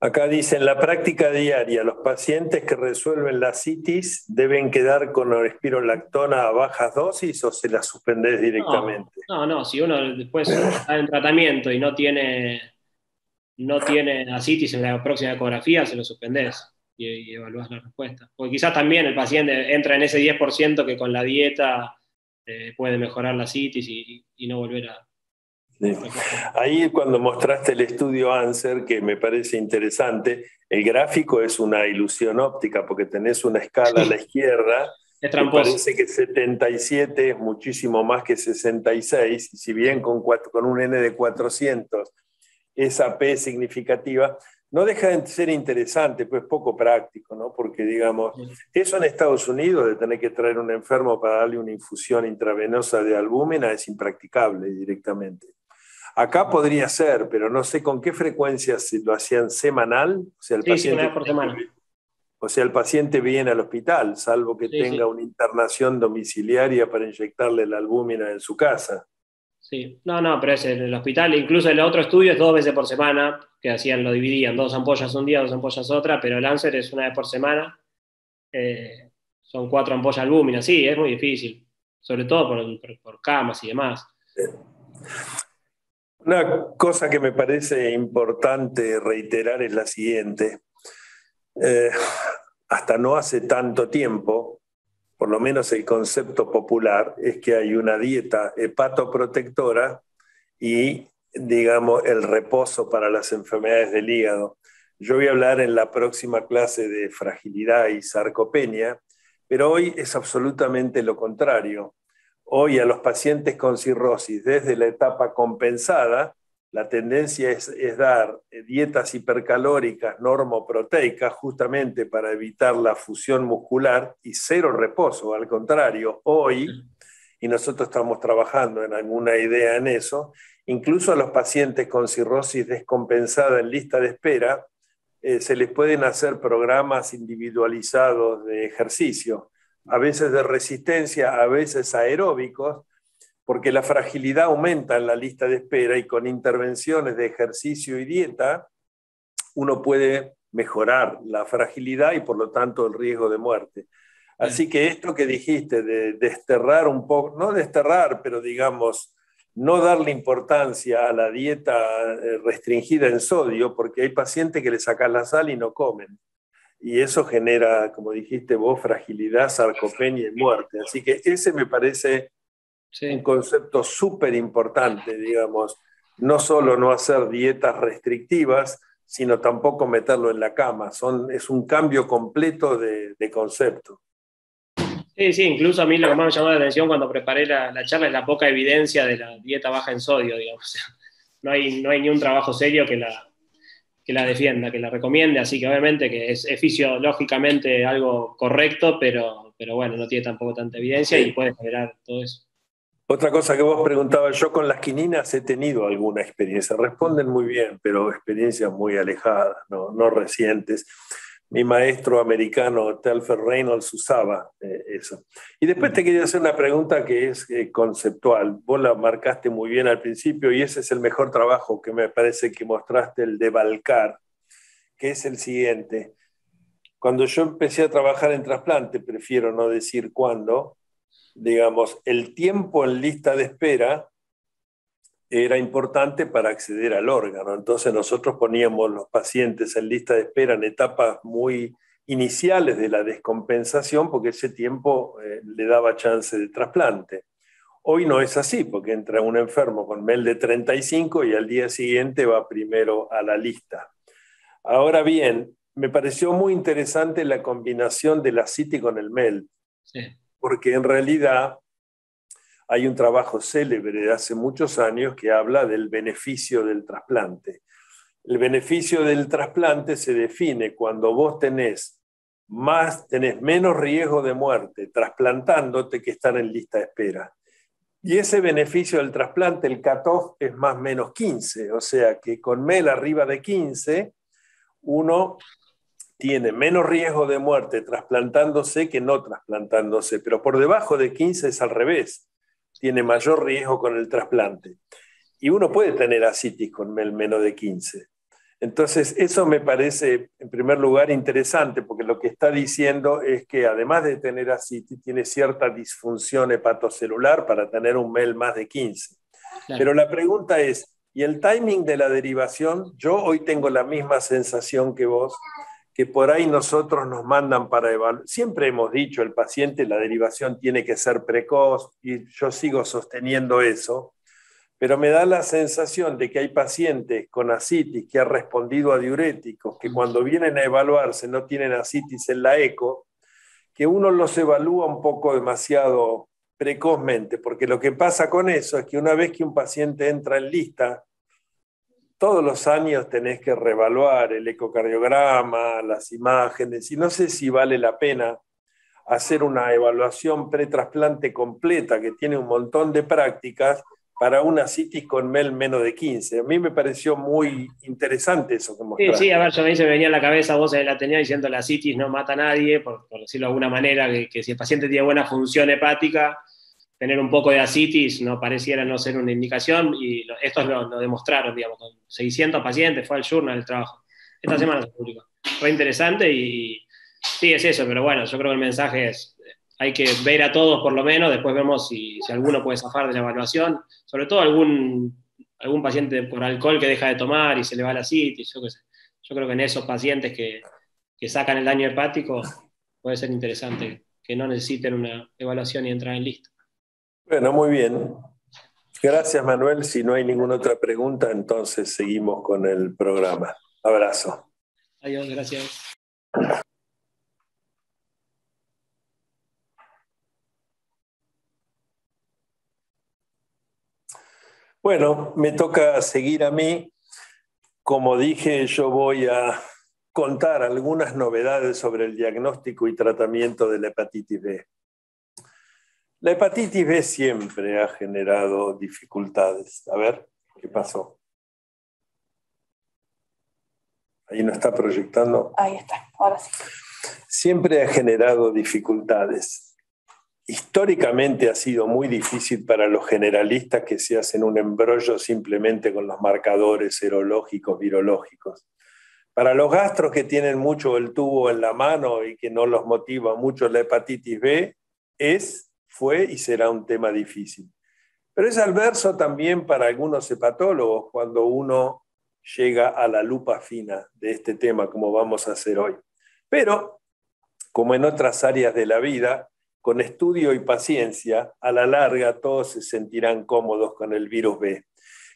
Acá dice, en la práctica diaria, los pacientes que resuelven la ascitis deben quedar con espironolactona a bajas dosis o se la suspendés directamente. No, si uno después está en tratamiento y no tiene ascitis en la próxima ecografía, se lo suspendés y evaluás la respuesta. Porque quizás también el paciente entra en ese 10% que con la dieta puede mejorar la ascitis y no volver a... Sí. Ahí cuando mostraste el estudio ANSWER, que me parece interesante, el gráfico es una ilusión óptica porque tenés una escala a la izquierda Es que tramposo. parece que 77 es muchísimo más que 66, y si bien con un N de 400 esa P es significativa, no deja de ser interesante, pues poco práctico, ¿no? Porque, digamos, eso en Estados Unidos, de tener que traer un enfermo para darle una infusión intravenosa de albúmina, es impracticable directamente. Acá podría ser, pero no sé con qué frecuencia si lo hacían semanal, o sea, Sí, sí, una vez por semana. el paciente viene al hospital, salvo que Sí, tenga sí. una internación domiciliaria para inyectarle la albúmina en su casa. Sí, no, no, pero es en el hospital, incluso en el otro estudio es 2 veces por semana, que hacían, lo dividían, 2 ampollas un día, 2 ampollas otra, pero el Lancer es una vez por semana, son 4 ampollas albúminas, sí, es muy difícil, sobre todo por camas y demás. Una cosa que me parece importante reiterar es la siguiente. Eh, Hasta no hace tanto tiempo, por lo menos el concepto popular, es que hay una dieta hepatoprotectora y, digamos, el reposo para las enfermedades del hígado. Yo voy a hablar en la próxima clase de fragilidad y sarcopenia, pero hoy es absolutamente lo contrario. Hoy a los pacientes con cirrosis, desde la etapa compensada, la tendencia es dar dietas hipercalóricas normoproteicas justamente para evitar la fusión muscular y cero reposo. Al contrario, hoy, y nosotros estamos trabajando en alguna idea en eso, incluso a los pacientes con cirrosis descompensada en lista de espera, se les pueden hacer programas individualizados de ejercicio, a veces de resistencia, a veces aeróbicos, porque la fragilidad aumenta en la lista de espera y con intervenciones de ejercicio y dieta uno puede mejorar la fragilidad y por lo tanto el riesgo de muerte. Así que esto que dijiste de desterrar un poco, no desterrar, pero digamos, no darle importancia a la dieta restringida en sodio, porque hay pacientes que le sacan la sal y no comen. Y eso genera, como dijiste vos, fragilidad, sarcopenia y muerte. Así que ese me parece un Sí. concepto súper importante, digamos, no solo no hacer dietas restrictivas, sino tampoco meterlo en la cama. Es un cambio completo de concepto. Sí, sí, incluso a mí lo que más me llamó la atención cuando preparé la charla es la poca evidencia de la dieta baja en sodio, digamos. O sea, no hay ni un trabajo serio que la defienda, que la recomiende, así que obviamente que es fisiológicamente algo correcto, pero bueno, no tiene tampoco tanta evidencia y puede generar todo eso. Otra cosa que vos preguntabas, yo con las quininas he tenido alguna experiencia, responden muy bien, pero experiencias muy alejadas, no recientes. Mi maestro americano, Telfer Reynolds, usaba eso. Y después te quería hacer una pregunta que es conceptual. Vos la marcaste muy bien al principio y ese es el mejor trabajo que me parece que mostraste, el de Balcar, que es el siguiente. Cuando yo empecé a trabajar en trasplante, prefiero no decir cuándo, digamos, el tiempo en lista de espera era importante para acceder al órgano. Entonces nosotros poníamos los pacientes en lista de espera en etapas muy iniciales de la descompensación porque ese tiempo le daba chance de trasplante. Hoy no es así porque entra un enfermo con MEL de 35 y al día siguiente va primero a la lista. Ahora bien, me pareció muy interesante la combinación de la CITI con el MEL, Sí. porque en realidad hay un trabajo célebre de hace muchos años que habla del beneficio del trasplante. El beneficio del trasplante se define cuando vos tenés menos riesgo de muerte trasplantándote que estar en lista de espera. Y ese beneficio del trasplante, el cutoff es más o menos 15, o sea que con MEL arriba de 15, uno tiene menos riesgo de muerte trasplantándose que no trasplantándose, pero por debajo de 15 es al revés, tiene mayor riesgo con el trasplante. Y uno puede tener ascitis con MEL menos de 15. Entonces, eso me parece, en primer lugar, interesante, porque lo que está diciendo es que además de tener ascitis, tiene cierta disfunción hepatocelular para tener un MEL más de 15. Claro. Pero la pregunta es, ¿y el timing de la derivación? Yo hoy tengo la misma sensación que vos, que por ahí nosotros nos mandan para evaluar. Siempre hemos dicho, el paciente, la derivación tiene que ser precoz, y yo sigo sosteniendo eso, pero me da la sensación de que hay pacientes con ascitis que han respondido a diuréticos, que cuando vienen a evaluarse no tienen ascitis en la eco, que uno los evalúa un poco demasiado precozmente, porque lo que pasa con eso es que una vez que un paciente entra en lista, todos los años tenés que reevaluar el ecocardiograma, las imágenes, y no sé si vale la pena hacer una evaluación pretrasplante completa que tiene un montón de prácticas para una citis con MEL menos de 15. A mí me pareció muy interesante eso que Sí, mostraste. sí, a ver, yo me venía en la cabeza vos la tenía diciendo la citis no mata a nadie, por decirlo de alguna manera, que si el paciente tiene buena función hepática, tener un poco de ascitis no pareciera no ser una indicación, y estos lo demostraron, digamos, con 600 pacientes, fue al journal el trabajo. Esta semana se publicó. Fue interesante y sí, es eso, pero bueno, yo creo que el mensaje es, hay que ver a todos por lo menos, después vemos si alguno puede zafar de la evaluación, sobre todo algún paciente por alcohol que deja de tomar y se le va la citis, yo qué sé. Yo creo que en esos pacientes que sacan el daño hepático puede ser interesante que no necesiten una evaluación y entrar en lista. Bueno, muy bien. Gracias, Manuel. Si no hay ninguna otra pregunta, entonces seguimos con el programa. Abrazo. Adiós, gracias. Bueno, me toca seguir a mí. Como dije, yo voy a contar algunas novedades sobre el diagnóstico y tratamiento de la hepatitis B. La hepatitis B siempre ha generado dificultades. A ver, ¿qué pasó? Ahí no está proyectando. Ahí está, ahora sí. Siempre ha generado dificultades. Históricamente ha sido muy difícil para los generalistas que se hacen un embrollo simplemente con los marcadores serológicos, virológicos. Para los gastros que tienen mucho el tubo en la mano y que no los motiva mucho la hepatitis B, fue y será un tema difícil. Pero es adverso también para algunos hepatólogos cuando uno llega a la lupa fina de este tema, como vamos a hacer hoy. Pero, como en otras áreas de la vida, con estudio y paciencia, a la larga todos se sentirán cómodos con el virus B,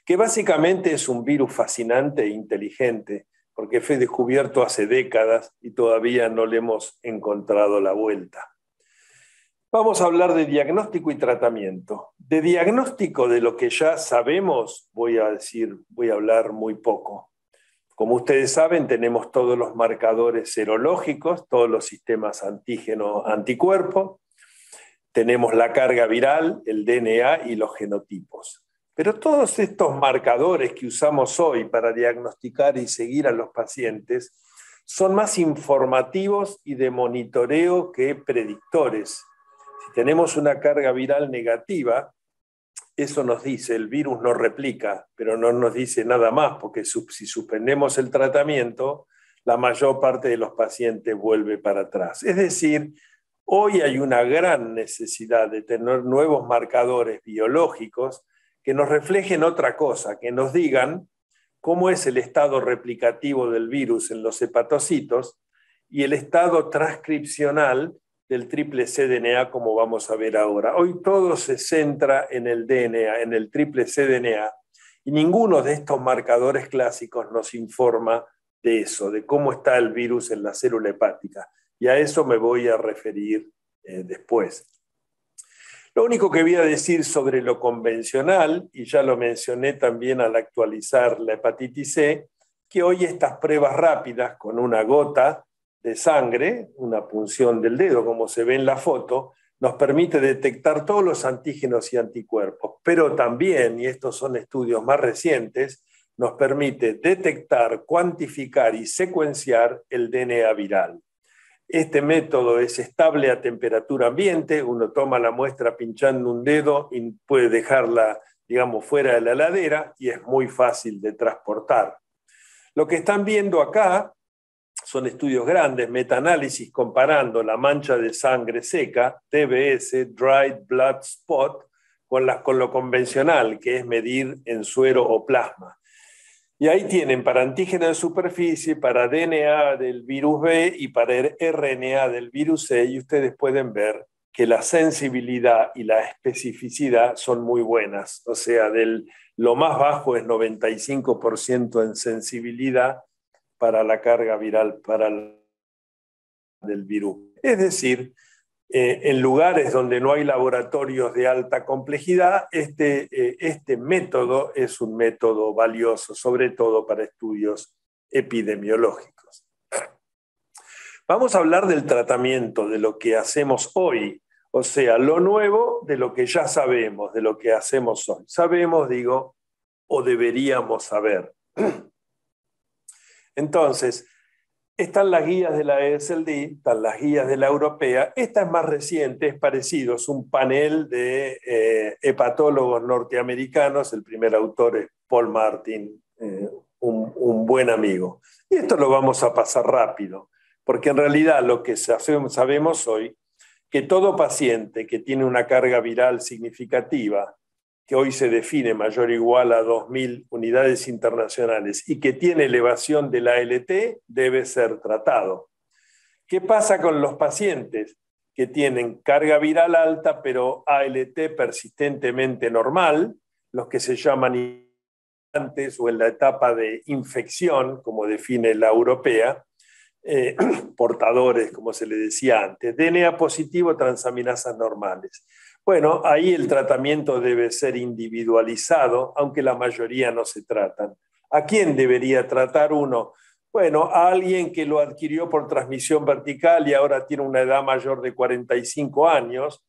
que básicamente es un virus fascinante e inteligente, porque fue descubierto hace décadas y todavía no le hemos encontrado la vuelta. Vamos a hablar de diagnóstico y tratamiento. De diagnóstico de lo que ya sabemos, voy a hablar muy poco. Como ustedes saben, tenemos todos los marcadores serológicos, todos los sistemas antígeno-anticuerpo, tenemos la carga viral, el DNA y los genotipos. Pero todos estos marcadores que usamos hoy para diagnosticar y seguir a los pacientes son más informativos y de monitoreo que predictores. Si tenemos una carga viral negativa, eso nos dice, el virus no replica, pero no nos dice nada más, porque si suspendemos el tratamiento, la mayor parte de los pacientes vuelve para atrás. Es decir, hoy hay una gran necesidad de tener nuevos marcadores biológicos que nos reflejen otra cosa, que nos digan cómo es el estado replicativo del virus en los hepatocitos y el estado transcripcional del triple cDNA, como vamos a ver ahora. Hoy todo se centra en el DNA, en el triple cDNA, y ninguno de estos marcadores clásicos nos informa de eso, de cómo está el virus en la célula hepática. Y a eso me voy a referir después. Lo único que voy a decir sobre lo convencional, y ya lo mencioné también al actualizar la hepatitis C, que hoy estas pruebas rápidas con una gota de sangre, una punción del dedo, como se ve en la foto, nos permite detectar todos los antígenos y anticuerpos, pero también, y estos son estudios más recientes, nos permite detectar, cuantificar y secuenciar el DNA viral. Este método es estable a temperatura ambiente, uno toma la muestra pinchando un dedo y puede dejarla, digamos, fuera de la heladera y es muy fácil de transportar. Lo que están viendo acá son estudios grandes, metaanálisis comparando la mancha de sangre seca, TBS, Dried Blood Spot, con lo convencional, que es medir en suero o plasma. Y ahí tienen para antígeno de superficie, para DNA del virus B y para RNA del virus C, y ustedes pueden ver que la sensibilidad y la especificidad son muy buenas. O sea, lo más bajo es 95% en sensibilidad para la carga viral del virus. Es decir, en lugares donde no hay laboratorios de alta complejidad, este método es un método valioso, sobre todo para estudios epidemiológicos. Vamos a hablar del tratamiento, de lo que hacemos hoy, o sea, lo nuevo de lo que ya sabemos, de lo que hacemos hoy. Sabemos, digo, o deberíamos saber. Entonces, están las guías de la ESLD, están las guías de la europea. Esta es más reciente, es parecido, es un panel de hepatólogos norteamericanos. El primer autor es Paul Martin, un buen amigo. Y esto lo vamos a pasar rápido, porque en realidad lo que sabemos hoy, que todo paciente que tiene una carga viral significativa, que hoy se define mayor o igual a 2.000 unidades internacionales y que tiene elevación de la ALT, debe ser tratado. ¿Qué pasa con los pacientes que tienen carga viral alta pero ALT persistentemente normal, los que se llaman antes o en la etapa de infección, como define la europea, portadores, como se le decía antes, DNA positivo, transaminasas normales? Bueno, ahí el tratamiento debe ser individualizado, aunque la mayoría no se tratan. ¿A quién debería tratar uno? Bueno, a alguien que lo adquirió por transmisión vertical y ahora tiene una edad mayor de 45 años.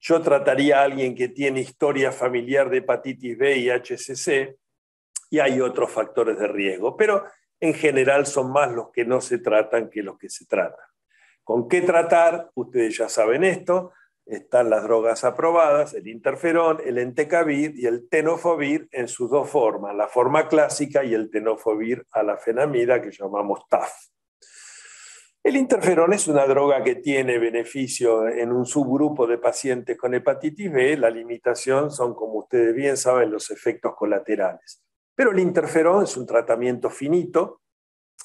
Yo trataría a alguien que tiene historia familiar de hepatitis B y HCC, y hay otros factores de riesgo, pero en general son más los que no se tratan que los que se tratan. ¿Con qué tratar? Ustedes ya saben esto. Están las drogas aprobadas, el interferón, el entecavir y el tenofovir en sus dos formas, la forma clásica y el tenofovir alafenamida, que llamamos TAF. El interferón es una droga que tiene beneficio en un subgrupo de pacientes con hepatitis B. La limitación son, como ustedes bien saben, los efectos colaterales. Pero el interferón es un tratamiento finito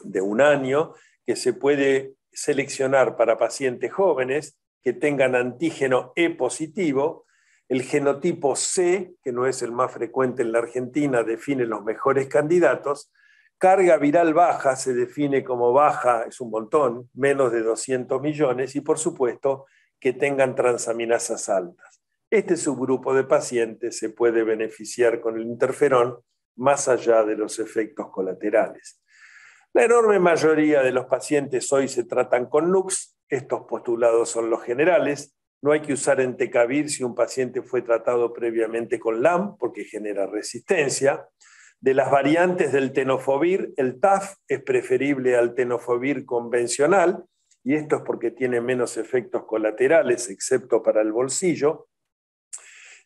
de 1 año que se puede seleccionar para pacientes jóvenes que tengan antígeno E positivo. El genotipo C, que no es el más frecuente en la Argentina, define los mejores candidatos. Carga viral baja se define como baja, es un montón, menos de 200 millones, y por supuesto que tengan transaminasas altas. Este subgrupo de pacientes se puede beneficiar con el interferón más allá de los efectos colaterales. La enorme mayoría de los pacientes hoy se tratan con NUCs. Estos postulados son los generales. No hay que usar entecavir si un paciente fue tratado previamente con LAM, porque genera resistencia. De las variantes del tenofovir, el TAF es preferible al tenofovir convencional, y esto es porque tiene menos efectos colaterales, excepto para el bolsillo.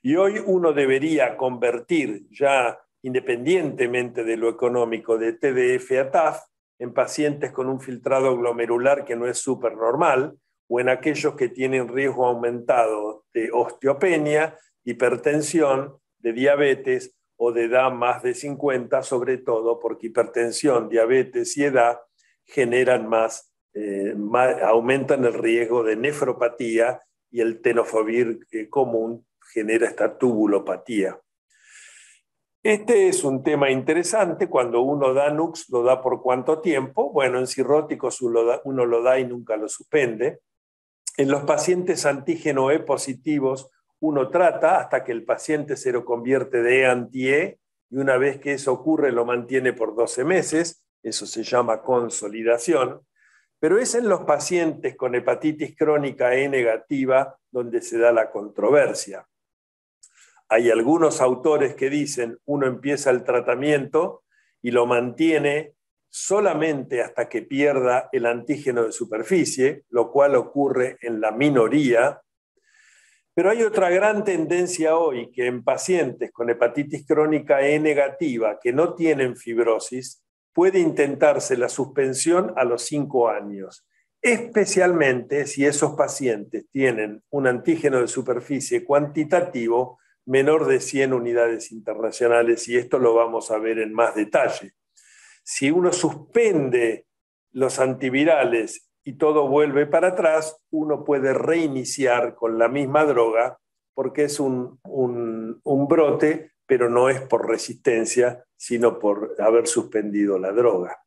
Y hoy uno debería convertir, ya independientemente de lo económico, de TDF a TAF, en pacientes con un filtrado glomerular que no es súper normal, o en aquellos que tienen riesgo aumentado de osteopenia, hipertensión, de diabetes o de edad más de 50, sobre todo porque hipertensión, diabetes y edad generan aumentan el riesgo de nefropatía, y el tenofovir común genera esta tubulopatía. Este es un tema interesante. Cuando uno da NUCs, ¿lo da por cuánto tiempo? Bueno, en cirróticos uno lo da y nunca lo suspende. En los pacientes antígeno E positivos, uno trata hasta que el paciente se lo convierte de E anti-E, y una vez que eso ocurre lo mantiene por 12 meses. Eso se llama consolidación. Pero es en los pacientes con hepatitis crónica E negativa donde se da la controversia. Hay algunos autores que dicen uno empieza el tratamiento y lo mantiene solamente hasta que pierda el antígeno de superficie, lo cual ocurre en la minoría. Pero hay otra gran tendencia hoy, que en pacientes con hepatitis crónica E negativa que no tienen fibrosis, puede intentarse la suspensión a los 5 años, especialmente si esos pacientes tienen un antígeno de superficie cuantitativo menor de 100 unidades internacionales, y esto lo vamos a ver en más detalle. Si uno suspende los antivirales y todo vuelve para atrás, uno puede reiniciar con la misma droga, porque es un brote, pero no es por resistencia, sino por haber suspendido la droga.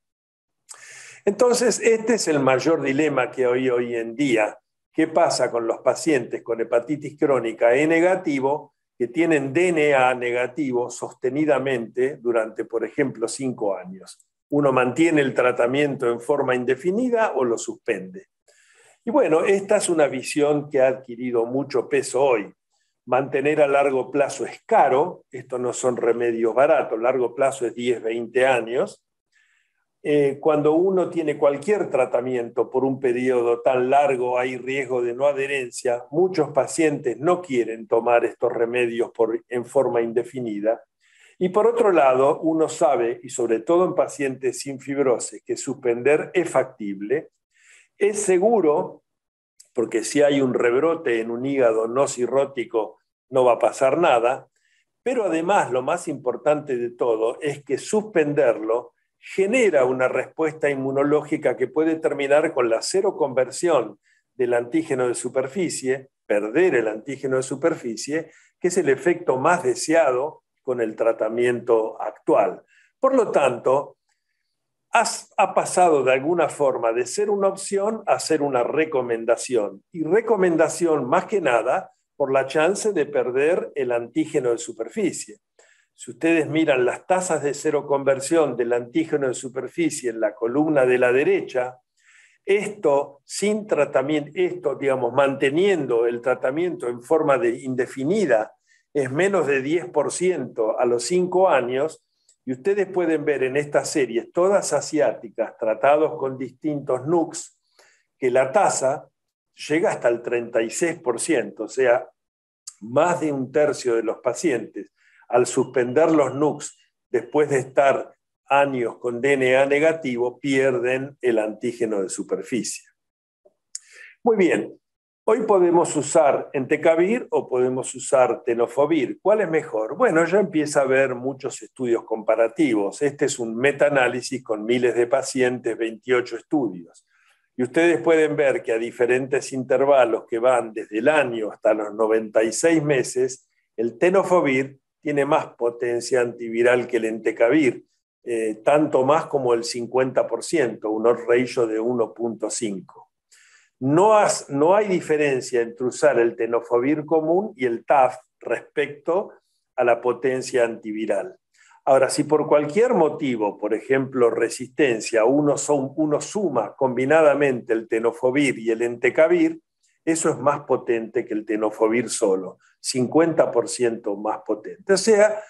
Entonces, este es el mayor dilema que hay hoy en día. ¿Qué pasa con los pacientes con hepatitis crónica E negativo que tienen DNA negativo sostenidamente durante, por ejemplo, 5 años? ¿Uno mantiene el tratamiento en forma indefinida o lo suspende? Y bueno, esta es una visión que ha adquirido mucho peso hoy. Mantener a largo plazo es caro, estos no son remedios baratos, largo plazo es 10, 20 años. Cuando uno tiene cualquier tratamiento por un periodo tan largo, hay riesgo de no adherencia. Muchos pacientes no quieren tomar estos remedios en forma indefinida. Y por otro lado, uno sabe, y sobre todo en pacientes sin fibrosis, que suspender es factible, es seguro, porque si hay un rebrote en un hígado no cirrótico, no va a pasar nada, pero además lo más importante de todo es que suspenderlo genera una respuesta inmunológica que puede terminar con la seroconversión del antígeno de superficie, perder el antígeno de superficie, que es el efecto más deseado con el tratamiento actual. Por lo tanto, ha pasado de alguna forma de ser una opción a ser una recomendación. Y recomendación más que nada por la chance de perder el antígeno de superficie. Si ustedes miran las tasas de seroconversión del antígeno de superficie en la columna de la derecha, esto sin tratamiento, digamos, manteniendo el tratamiento en forma indefinida, es menos de 10% a los 5 años, y ustedes pueden ver en estas series, todas asiáticas, tratados con distintos NUCs, que la tasa llega hasta el 36%, o sea, más de un tercio de los pacientes, al suspender los NUCs después de estar años con DNA negativo, pierden el antígeno de superficie. Muy bien, hoy podemos usar entecavir o podemos usar tenofovir. ¿Cuál es mejor? Bueno, ya empieza a haber muchos estudios comparativos. Este es un metaanálisis con miles de pacientes, 28 estudios. Y ustedes pueden ver que a diferentes intervalos que van desde el año hasta los 96 meses, el tenofovir tiene más potencia antiviral que el entecavir, tanto más como el 50%, un odds ratio de 1.5. No hay diferencia entre usar el tenofovir común y el TAF respecto a la potencia antiviral. Ahora, si por cualquier motivo, por ejemplo, resistencia, uno suma combinadamente el tenofovir y el entecavir, eso es más potente que el tenofovir solo, 50% más potente. O sea,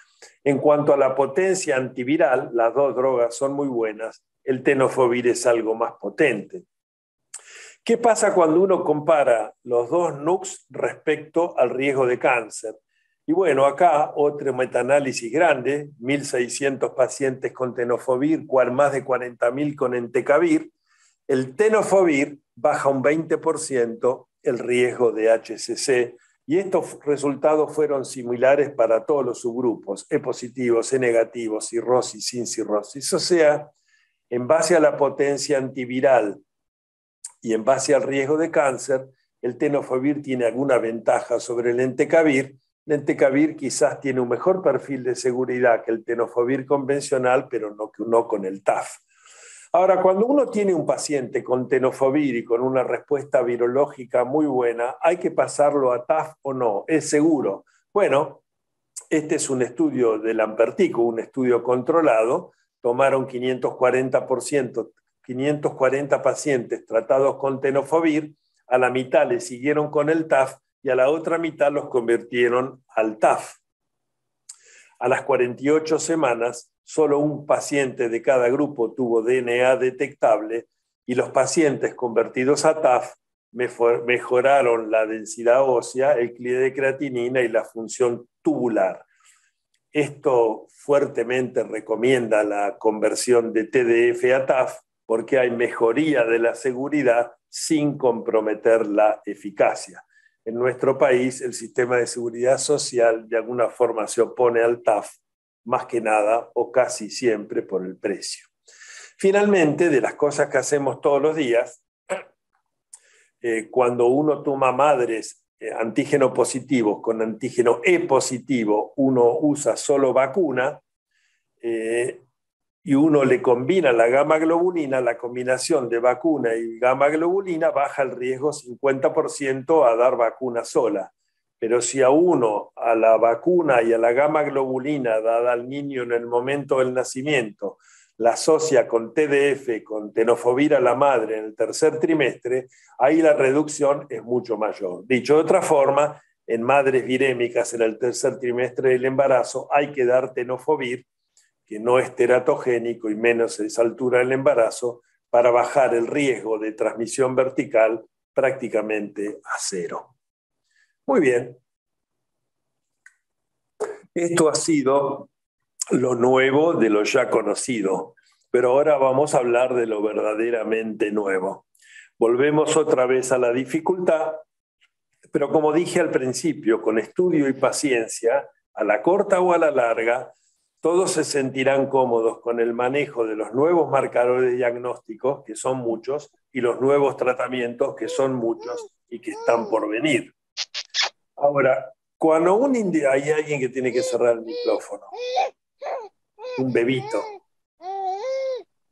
en cuanto a la potencia antiviral, las dos drogas son muy buenas, el tenofovir es algo más potente. ¿Qué pasa cuando uno compara los dos NUCs respecto al riesgo de cáncer? Y bueno, acá otro metaanálisis grande, 1.600 pacientes con tenofovir, más de 40.000 con entecavir. El tenofovir baja un 20% el riesgo de HCC, y estos resultados fueron similares para todos los subgrupos, E positivos, E negativos, cirrosis, sin cirrosis. O sea, en base a la potencia antiviral y en base al riesgo de cáncer, el tenofovir tiene alguna ventaja sobre el entecavir. El entecavir quizás tiene un mejor perfil de seguridad que el tenofovir convencional, pero no con el TAF. Ahora, cuando uno tiene un paciente con tenofovir y con una respuesta virológica muy buena, ¿hay que pasarlo a TAF o no? ¿Es seguro? Bueno, este es un estudio de Lampertico, un estudio controlado. Tomaron 540 pacientes tratados con tenofovir, a la mitad le siguieron con el TAF y a la otra mitad los convirtieron al TAF. A las 48 semanas, solo un paciente de cada grupo tuvo DNA detectable y los pacientes convertidos a TAF mejoraron la densidad ósea, el CLIE de creatinina y la función tubular. Esto fuertemente recomienda la conversión de TDF a TAF porque hay mejoría de la seguridad sin comprometer la eficacia. En nuestro país, el sistema de seguridad social de alguna forma se opone al TAF, más que nada o casi siempre por el precio. Finalmente, de las cosas que hacemos todos los días, cuando uno toma madres antígeno positivos con antígeno E positivo, uno usa solo vacuna, y uno le combina la gamma globulina, la combinación de vacuna y gamma globulina baja el riesgo 50% a dar vacuna sola. Pero si a uno, a la vacuna y a la gamma globulina dada al niño en el momento del nacimiento, la asocia con TDF, con tenofovir a la madre en el tercer trimestre, ahí la reducción es mucho mayor. Dicho de otra forma, en madres virémicas en el tercer trimestre del embarazo hay que dar tenofovir, que no es teratogénico y menos a esa altura del embarazo, para bajar el riesgo de transmisión vertical prácticamente a cero. Muy bien. Esto ha sido lo nuevo de lo ya conocido, pero ahora vamos a hablar de lo verdaderamente nuevo. Volvemos otra vez a la dificultad, pero como dije al principio, con estudio y paciencia, a la corta o a la larga, todos se sentirán cómodos con el manejo de los nuevos marcadores diagnósticos, que son muchos, y los nuevos tratamientos, que son muchos y que están por venir. Ahora, cuando hay alguien que tiene que cerrar el micrófono, un bebito.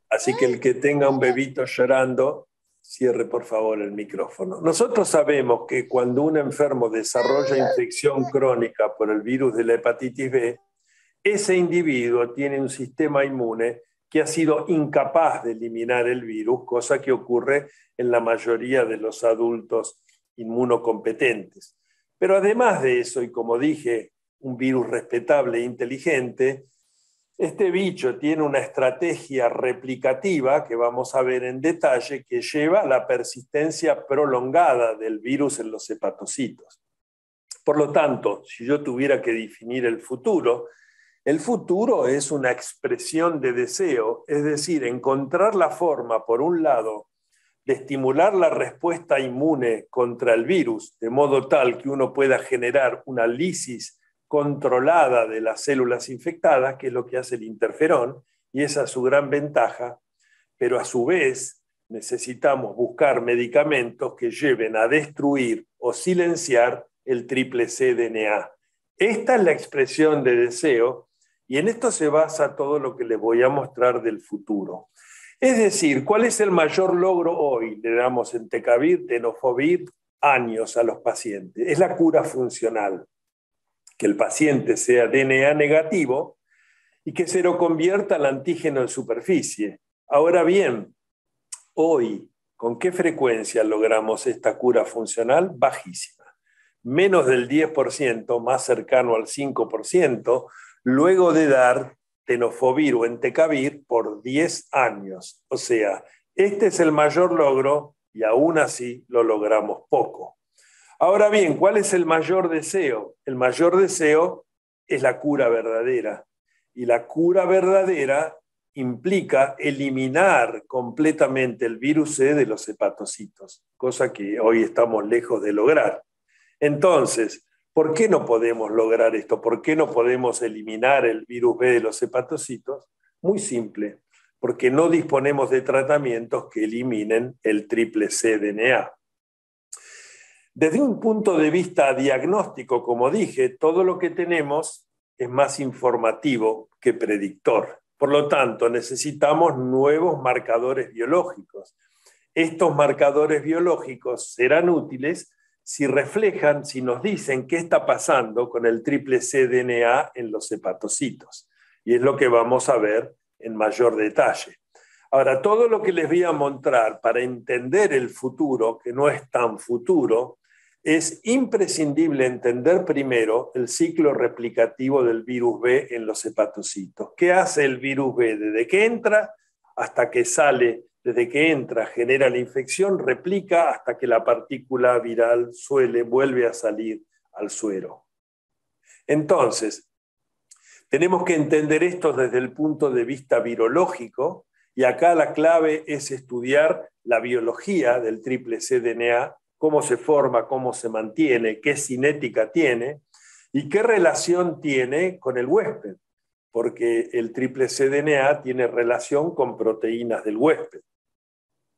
Así que el que tenga un bebito llorando, cierre por favor el micrófono. Nosotros sabemos que cuando un enfermo desarrolla infección crónica por el virus de la hepatitis B, ese individuo tiene un sistema inmune que ha sido incapaz de eliminar el virus, cosa que ocurre en la mayoría de los adultos inmunocompetentes. Pero además de eso, y como dije, un virus respetable e inteligente, este bicho tiene una estrategia replicativa que vamos a ver en detalle que lleva a la persistencia prolongada del virus en los hepatocitos. Por lo tanto, si yo tuviera que definir el futuro es una expresión de deseo, es decir, encontrar la forma, por un lado, de estimular la respuesta inmune contra el virus, de modo tal que uno pueda generar una lisis controlada de las células infectadas, que es lo que hace el interferón, y esa es su gran ventaja, pero a su vez necesitamos buscar medicamentos que lleven a destruir o silenciar el triple cDNA. Esta es la expresión de deseo, y en esto se basa todo lo que les voy a mostrar del futuro. Es decir, ¿cuál es el mayor logro hoy? Le damos entecavir, tenofovir, años a los pacientes. Es la cura funcional. Que el paciente sea DNA negativo y que se lo convierta al antígeno en superficie. Ahora bien, hoy, ¿con qué frecuencia logramos esta cura funcional? Bajísima. Menos del 10%, más cercano al 5%, luego de dar tenofovir o entecavir por 10 años. O sea, este es el mayor logro y aún así lo logramos poco. Ahora bien, ¿cuál es el mayor deseo? El mayor deseo es la cura verdadera. Y la cura verdadera implica eliminar completamente el virus C de los hepatocitos, cosa que hoy estamos lejos de lograr. Entonces, ¿por qué no podemos lograr esto? ¿Por qué no podemos eliminar el virus B de los hepatocitos? Muy simple, porque no disponemos de tratamientos que eliminen el triple cDNA. Desde un punto de vista diagnóstico, como dije, todo lo que tenemos es más informativo que predictor. Por lo tanto, necesitamos nuevos marcadores biológicos. Estos marcadores biológicos serán útiles si reflejan, si nos dicen qué está pasando con el triple cDNA en los hepatocitos. Y es lo que vamos a ver en mayor detalle. Ahora, todo lo que les voy a mostrar para entender el futuro, que no es tan futuro, es imprescindible entender primero el ciclo replicativo del virus B en los hepatocitos. ¿Qué hace el virus B? Desde que entra hasta que sale, desde que entra, genera la infección, replica hasta que la partícula viral vuelve a salir al suero. Entonces, tenemos que entender esto desde el punto de vista virológico, y acá la clave es estudiar la biología del triple cDNA, cómo se forma, cómo se mantiene, qué cinética tiene y qué relación tiene con el huésped, porque el triple cDNA tiene relación con proteínas del huésped.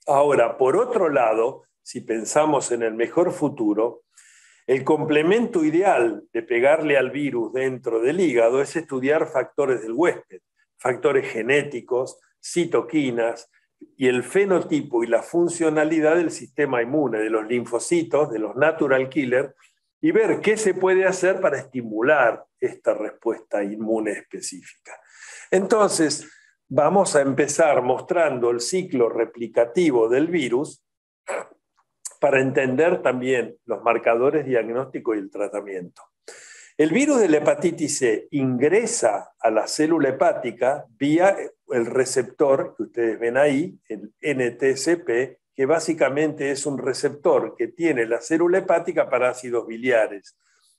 Ahora, por otro lado, si pensamos en el mejor futuro, el complemento ideal de pegarle al virus dentro del hígado es estudiar factores del huésped, factores genéticos, citoquinas y el fenotipo y la funcionalidad del sistema inmune, de los linfocitos, de los natural killers, y ver qué se puede hacer para estimular esta respuesta inmune específica. Entonces, vamos a empezar mostrando el ciclo replicativo del virus para entender también los marcadores diagnósticos y el tratamiento. El virus de la hepatitis C ingresa a la célula hepática vía el receptor que ustedes ven ahí, el NTCP, que básicamente es un receptor que tiene la célula hepática para ácidos biliares,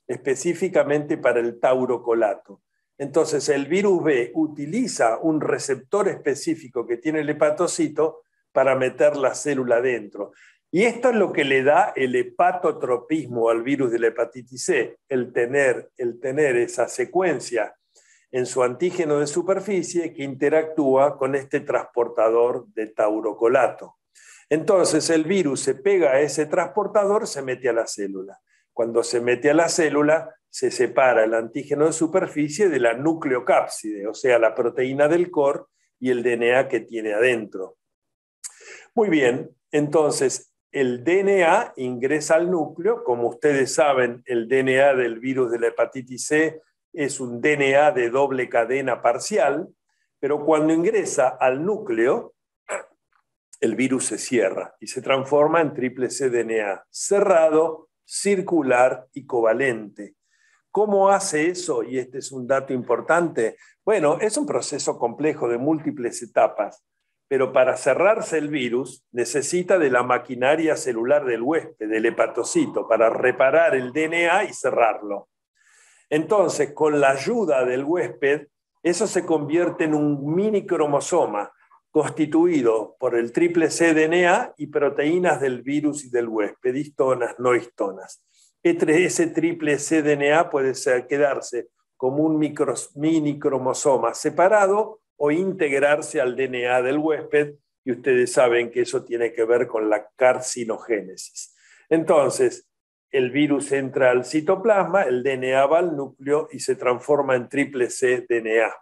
específicamente para el taurocolato. Entonces el virus B utiliza un receptor específico que tiene el hepatocito para meter la célula dentro. Y esto es lo que le da el hepatotropismo al virus de la hepatitis C, el tener esa secuencia en su antígeno de superficie que interactúa con este transportador de taurocolato. Entonces el virus se pega a ese transportador, se mete a la célula. Cuando se mete a la célula, se separa el antígeno de superficie de la nucleocápside, o sea, la proteína del core y el DNA que tiene adentro. Muy bien, entonces el DNA ingresa al núcleo. Como ustedes saben, el DNA del virus de la hepatitis C es un DNA de doble cadena parcial, pero cuando ingresa al núcleo, el virus se cierra y se transforma en triple cDNA, cerrado, circular y covalente. ¿Cómo hace eso? Y este es un dato importante. Bueno, es un proceso complejo de múltiples etapas, pero para cerrarse el virus necesita de la maquinaria celular del huésped, del hepatocito, para reparar el DNA y cerrarlo. Entonces, con la ayuda del huésped, eso se convierte en un mini cromosoma constituido por el triple cDNA y proteínas del virus y del huésped, histonas, no histonas. Ese triple cDNA puede quedarse como un mini cromosoma separado o integrarse al DNA del huésped, y ustedes saben que eso tiene que ver con la carcinogénesis. Entonces, el virus entra al citoplasma, el DNA va al núcleo y se transforma en triple cDNA.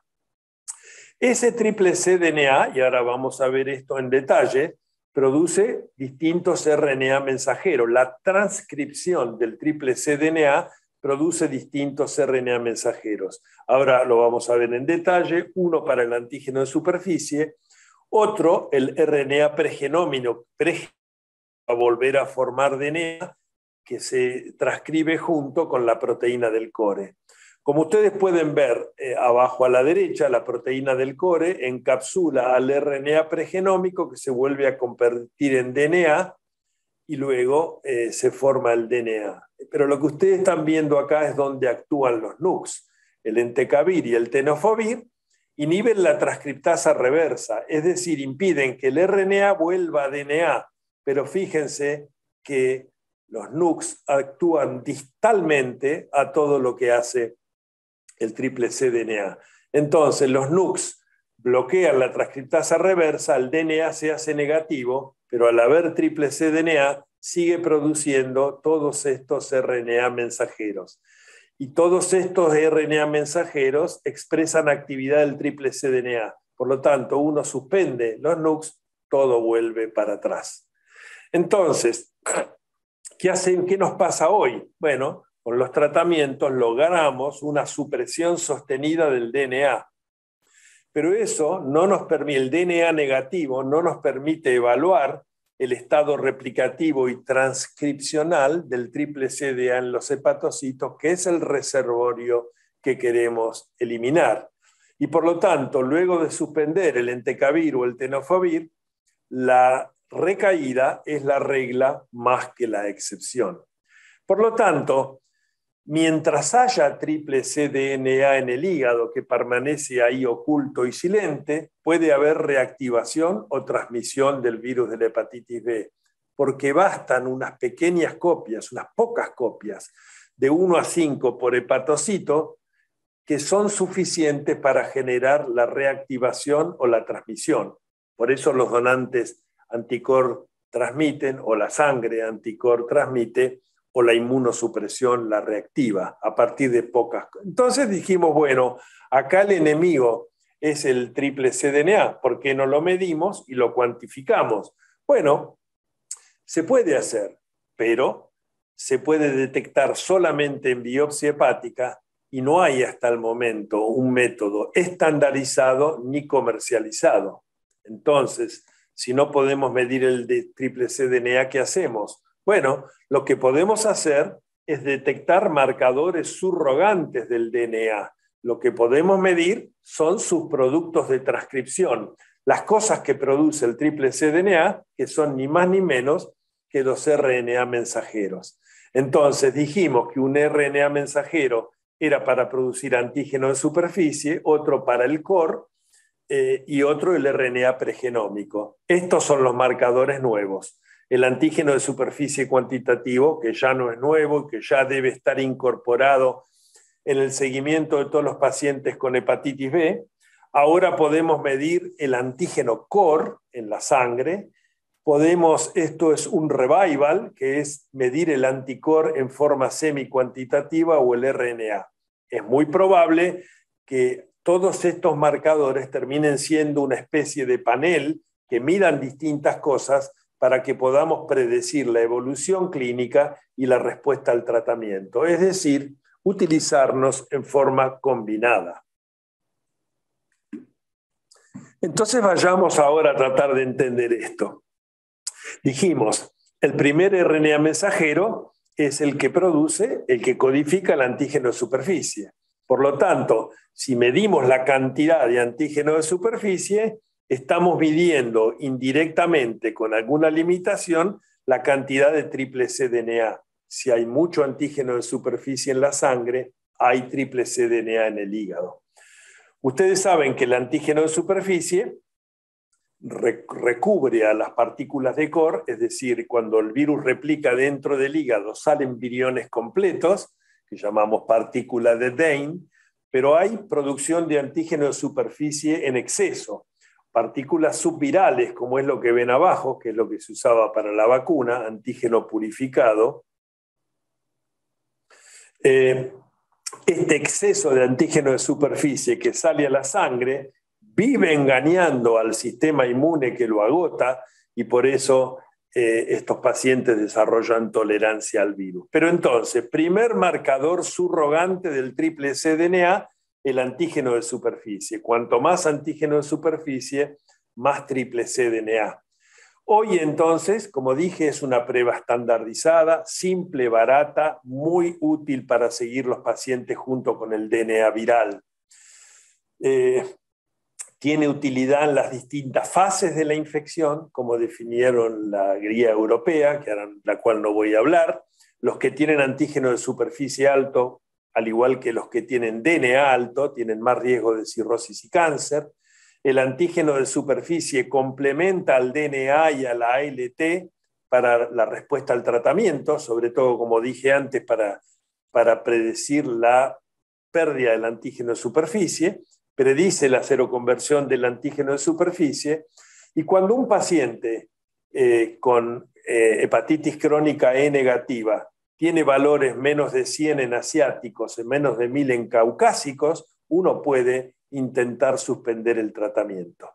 Ese triple cDNA, y ahora vamos a ver esto en detalle, produce distintos RNA mensajeros. La transcripción del triple cDNA produce distintos RNA mensajeros. Ahora lo vamos a ver en detalle, uno para el antígeno de superficie, otro el RNA pregenómico, a volver a formar DNA, que se transcribe junto con la proteína del core. Como ustedes pueden ver abajo a la derecha, la proteína del core encapsula al RNA pregenómico que se vuelve a convertir en DNA y luego se forma el DNA. Pero lo que ustedes están viendo acá es donde actúan los NUCs. El entecavir y el tenofovir inhiben la transcriptasa reversa, es decir, impiden que el RNA vuelva a DNA. Pero fíjense que los NUCs actúan distalmente a todo lo que hace el triple cDNA. Entonces, los NUCs bloquean la transcriptasa reversa, el DNA se hace negativo, pero al haber triple cDNA sigue produciendo todos estos RNA mensajeros. Y todos estos RNA mensajeros expresan actividad del triple cDNA. Por lo tanto, uno suspende los NUCs, todo vuelve para atrás. Entonces, ¿qué nos pasa hoy? Bueno, con los tratamientos logramos una supresión sostenida del DNA. Pero eso no nos permite, el DNA negativo no nos permite evaluar el estado replicativo y transcripcional del triple cDNA en los hepatocitos, que es el reservorio que queremos eliminar. Y por lo tanto, luego de suspender el entecavir o el tenofovir, la recaída es la regla más que la excepción. Por lo tanto, mientras haya triple cDNA en el hígado que permanece ahí oculto y silente, puede haber reactivación o transmisión del virus de la hepatitis B, porque bastan unas pequeñas copias, unas pocas copias, de 1 a 5 por hepatocito, que son suficientes para generar la reactivación o la transmisión. Por eso los donantes anticor transmiten, o la sangre anticor transmite, o la inmunosupresión la reactiva a partir de pocas. Entonces dijimos, bueno, acá el enemigo es el triple cDNA. ¿Por qué no lo medimos y lo cuantificamos? Bueno, se puede hacer, pero se puede detectar solamente en biopsia hepática y no hay hasta el momento un método estandarizado ni comercializado. Entonces, si no podemos medir el triple cDNA, ¿qué hacemos? Bueno, lo que podemos hacer es detectar marcadores subrogantes del DNA. Lo que podemos medir son sus productos de transcripción, las cosas que produce el triple cDNA, que son ni más ni menos que los RNA mensajeros. Entonces dijimos que un RNA mensajero era para producir antígeno de superficie, otro para el core y otro el RNA pregenómico. Estos son los marcadores nuevos. El antígeno de superficie cuantitativo, que ya no es nuevo, que ya debe estar incorporado en el seguimiento de todos los pacientes con hepatitis B. Ahora podemos medir el antígeno core en la sangre. Esto es un revival, que es medir el anticore en forma semicuantitativa o el RNA. Es muy probable que todos estos marcadores terminen siendo una especie de panel que midan distintas cosas para que podamos predecir la evolución clínica y la respuesta al tratamiento, es decir, utilizarnos en forma combinada. Entonces vayamos ahora a tratar de entender esto. Dijimos, el primer RNA mensajero es el que produce, el que codifica el antígeno de superficie. Por lo tanto, si medimos la cantidad de antígeno de superficie, estamos midiendo indirectamente, con alguna limitación, la cantidad de triple cDNA. Si hay mucho antígeno de superficie en la sangre, hay triple cDNA en el hígado. Ustedes saben que el antígeno de superficie recubre a las partículas de core, es decir, cuando el virus replica dentro del hígado salen viriones completos, que llamamos partículas de Dehn, pero hay producción de antígeno de superficie en exceso, partículas subvirales, como es lo que ven abajo, que es lo que se usaba para la vacuna, antígeno purificado. Este exceso de antígeno de superficie que sale a la sangre vive engañando al sistema inmune que lo agota y por eso estos pacientes desarrollan tolerancia al virus. Pero entonces, primer marcador subrogante del triple cDNA, el antígeno de superficie. Cuanto más antígeno de superficie, más triple cDNA. Hoy entonces, como dije, es una prueba estandarizada, simple, barata, muy útil para seguir los pacientes junto con el DNA viral. Tiene utilidad en las distintas fases de la infección, como definieron la guía europea, la cual no voy a hablar. Los que tienen antígeno de superficie alto, al igual que los que tienen DNA alto, tienen más riesgo de cirrosis y cáncer. El antígeno de superficie complementa al DNA y a la ALT para la respuesta al tratamiento, sobre todo, como dije antes, para predecir la pérdida del antígeno de superficie, predice la seroconversión del antígeno de superficie, y cuando un paciente con hepatitis crónica E negativa tiene valores menos de 100 en asiáticos y menos de 1000 en caucásicos, uno puede intentar suspender el tratamiento.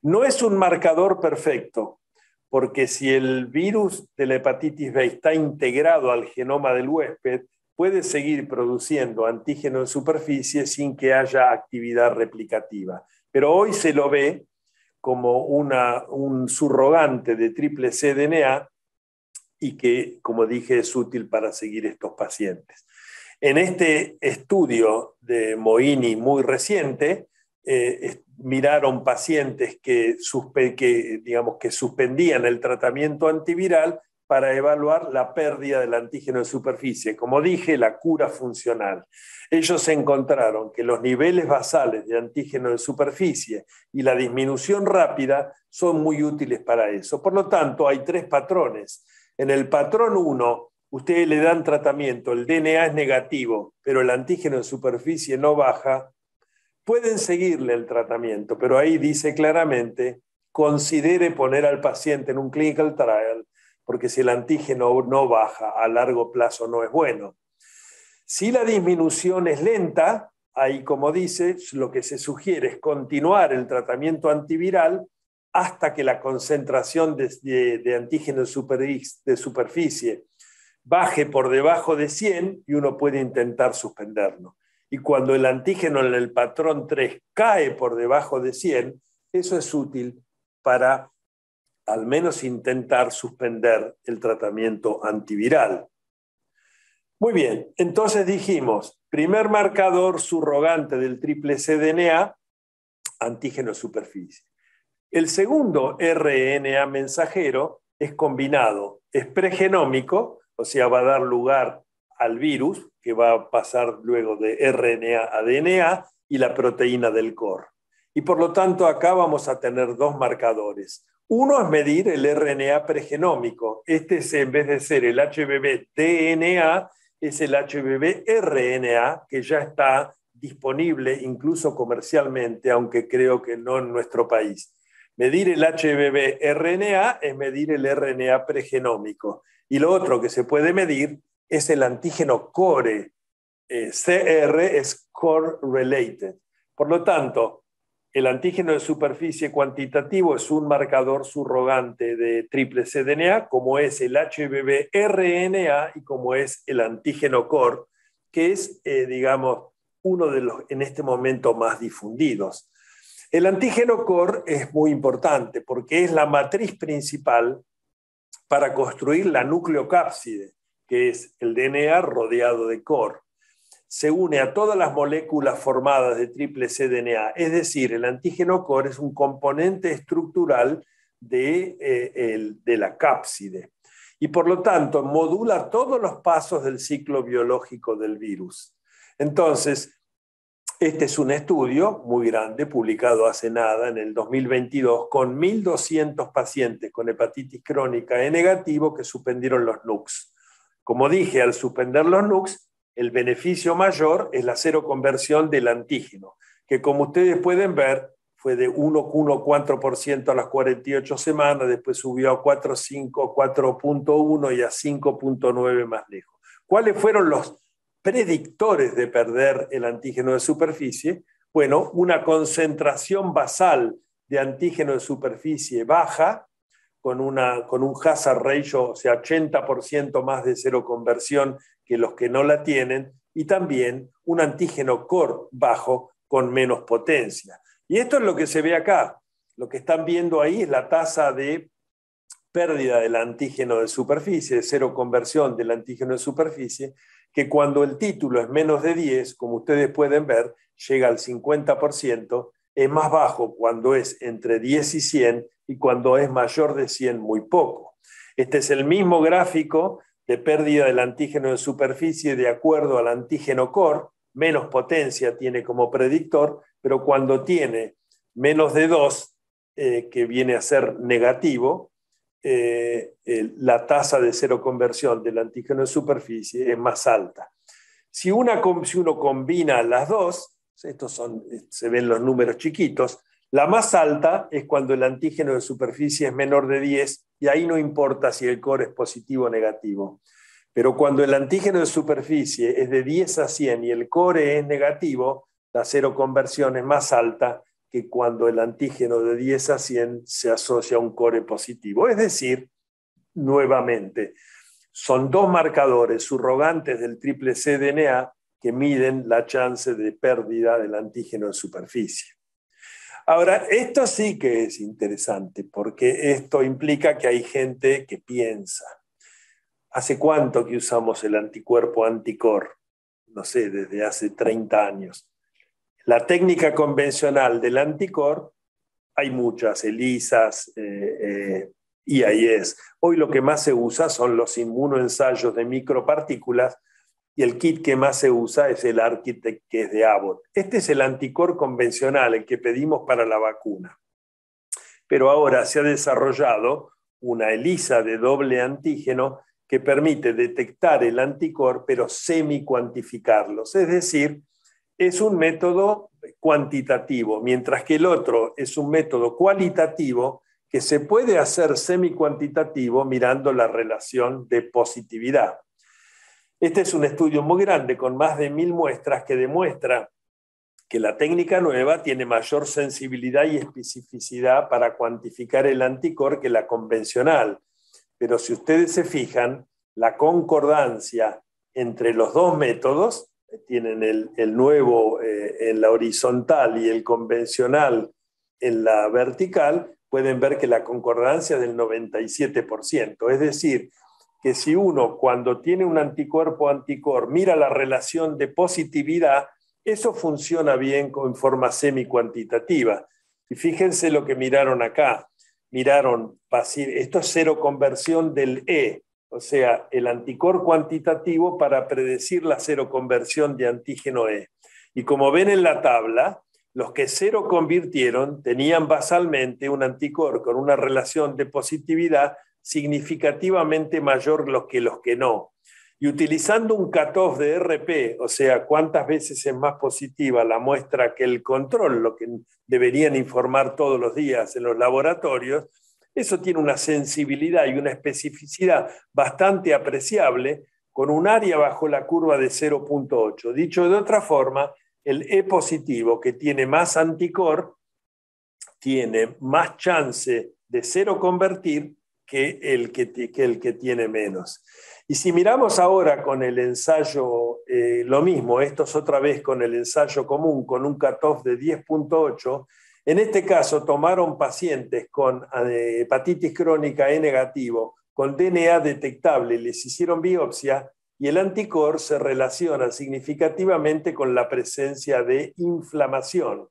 No es un marcador perfecto, porque si el virus de la hepatitis B está integrado al genoma del huésped, puede seguir produciendo antígeno de superficie sin que haya actividad replicativa. Pero hoy se lo ve como un subrogante de triple cDNA y que, como dije, es útil para seguir estos pacientes. En este estudio de Moini muy reciente, miraron pacientes que suspendían el tratamiento antiviral para evaluar la pérdida del antígeno de superficie. Como dije, la cura funcional. Ellos encontraron que los niveles basales de antígeno de superficie y la disminución rápida son muy útiles para eso. Por lo tanto, hay 3 patrones. En el patrón 1, ustedes le dan tratamiento, el DNA es negativo, pero el antígeno de superficie no baja, pueden seguirle el tratamiento, pero ahí dice claramente, considere poner al paciente en un clinical trial, porque si el antígeno no baja a largo plazo no es bueno. Si la disminución es lenta, ahí, como dice, lo que se sugiere es continuar el tratamiento antiviral hasta que la concentración de antígeno de superficie baje por debajo de 100 y uno puede intentar suspenderlo. Y cuando el antígeno en el patrón 3 cae por debajo de 100, eso es útil para al menos intentar suspender el tratamiento antiviral. Muy bien, entonces dijimos, primer marcador subrogante del triple cDNA, antígeno de superficie. El segundo RNA mensajero es combinado, es pregenómico, o sea, va a dar lugar al virus, que va a pasar luego de RNA a DNA, y la proteína del core. Y por lo tanto acá vamos a tener dos marcadores. Uno es medir el RNA pregenómico. Este es, en vez de ser el HBV-DNA, es el HBV-RNA, que ya está disponible incluso comercialmente, aunque creo que no en nuestro país. Medir el HBV-RNA es medir el RNA pregenómico. Y lo otro que se puede medir es el antígeno core. CR es core related. Por lo tanto, el antígeno de superficie cuantitativo es un marcador subrogante de triple cDNA, como es el HBV-RNA y como es el antígeno core, que es, digamos, uno de los en este momento más difundidos. El antígeno core es muy importante porque es la matriz principal para construir la nucleocápside, que es el DNA rodeado de core. Se une a todas las moléculas formadas de triple cDNA, es decir, el antígeno core es un componente estructural de la cápside y por lo tanto modula todos los pasos del ciclo biológico del virus. Entonces, este es un estudio muy grande, publicado hace nada, en el 2022, con 1.200 pacientes con hepatitis crónica E negativo que suspendieron los NUCs. Como dije, al suspender los NUCs, el beneficio mayor es la seroconversión del antígeno, que como ustedes pueden ver, fue de 1,4% a las 48 semanas, después subió a 4,5, 4,1 y a 5,9 más lejos. ¿Cuáles fueron los predictores de perder el antígeno de superficie? Bueno, una concentración basal de antígeno de superficie baja, con un hazard ratio, o sea, 80% más de seroconversión que los que no la tienen, y también un antígeno core bajo con menos potencia. Y esto es lo que se ve acá. Lo que están viendo ahí es la tasa de pérdida del antígeno de superficie, de seroconversión del antígeno de superficie, que cuando el título es menos de 10, como ustedes pueden ver, llega al 50%, es más bajo cuando es entre 10 y 100 y cuando es mayor de 100 muy poco. Este es el mismo gráfico de pérdida del antígeno de superficie de acuerdo al antígeno core, menos potencia tiene como predictor, pero cuando tiene menos de 2, que viene a ser negativo, la tasa de seroconversión del antígeno de superficie es más alta. Si uno combina las dos, se ven los números chiquitos, la más alta es cuando el antígeno de superficie es menor de 10 y ahí no importa si el core es positivo o negativo. Pero cuando el antígeno de superficie es de 10 a 100 y el core es negativo, la seroconversión es más alta que cuando el antígeno de 10 a 100 se asocia a un core positivo. Es decir, nuevamente, son dos marcadores subrogantes del triple cDNA que miden la chance de pérdida del antígeno de superficie. Ahora, esto sí que es interesante, porque esto implica que hay gente que piensa. ¿Hace cuánto que usamos el anticuerpo anticore? No sé, desde hace 30 años. La técnica convencional del anticore, hay muchas, ELISAs, IAIS. Hoy lo que más se usa son los inmunoensayos de micropartículas y el kit que más se usa es el Architect, que es de Abbott. Este es el anticore convencional, el que pedimos para la vacuna. Pero ahora se ha desarrollado una ELISA de doble antígeno que permite detectar el anticore, pero semi-cuantificarlos. Es decir, es un método cuantitativo, mientras que el otro es un método cualitativo que se puede hacer semi-cuantitativo mirando la relación de positividad. Este es un estudio muy grande con más de 1000 muestras que demuestra que la técnica nueva tiene mayor sensibilidad y especificidad para cuantificar el anticorpo que la convencional. Pero si ustedes se fijan, la concordancia entre los dos métodos, tienen el nuevo en la horizontal y el convencional en la vertical, pueden ver que la concordancia es del 97%. Es decir, que si uno cuando tiene un anticuerpo-anticor mira la relación de positividad, eso funciona bien en forma semi-cuantitativa. Y fíjense lo que miraron acá. Miraron, esto es cero conversión del E, o sea, el anticorpo cuantitativo para predecir la cero conversión de antígeno E. Y como ven en la tabla, los que cero convirtieron tenían basalmente un anticorpo con una relación de positividad significativamente mayor que los que no. Y utilizando un cutoff de RP, o sea, cuántas veces es más positiva la muestra que el control, lo que deberían informar todos los días en los laboratorios, eso tiene una sensibilidad y una especificidad bastante apreciable, con un área bajo la curva de 0.8. Dicho de otra forma, el E positivo, que tiene más anticorpo, tiene más chance de cero convertir que el que tiene menos. Y si miramos ahora con el ensayo, lo mismo, esto es otra vez con el ensayo común, con un cutoff de 10.8, en este caso tomaron pacientes con hepatitis crónica E negativo, con DNA detectable, les hicieron biopsia y el anticorpo se relaciona significativamente con la presencia de inflamación.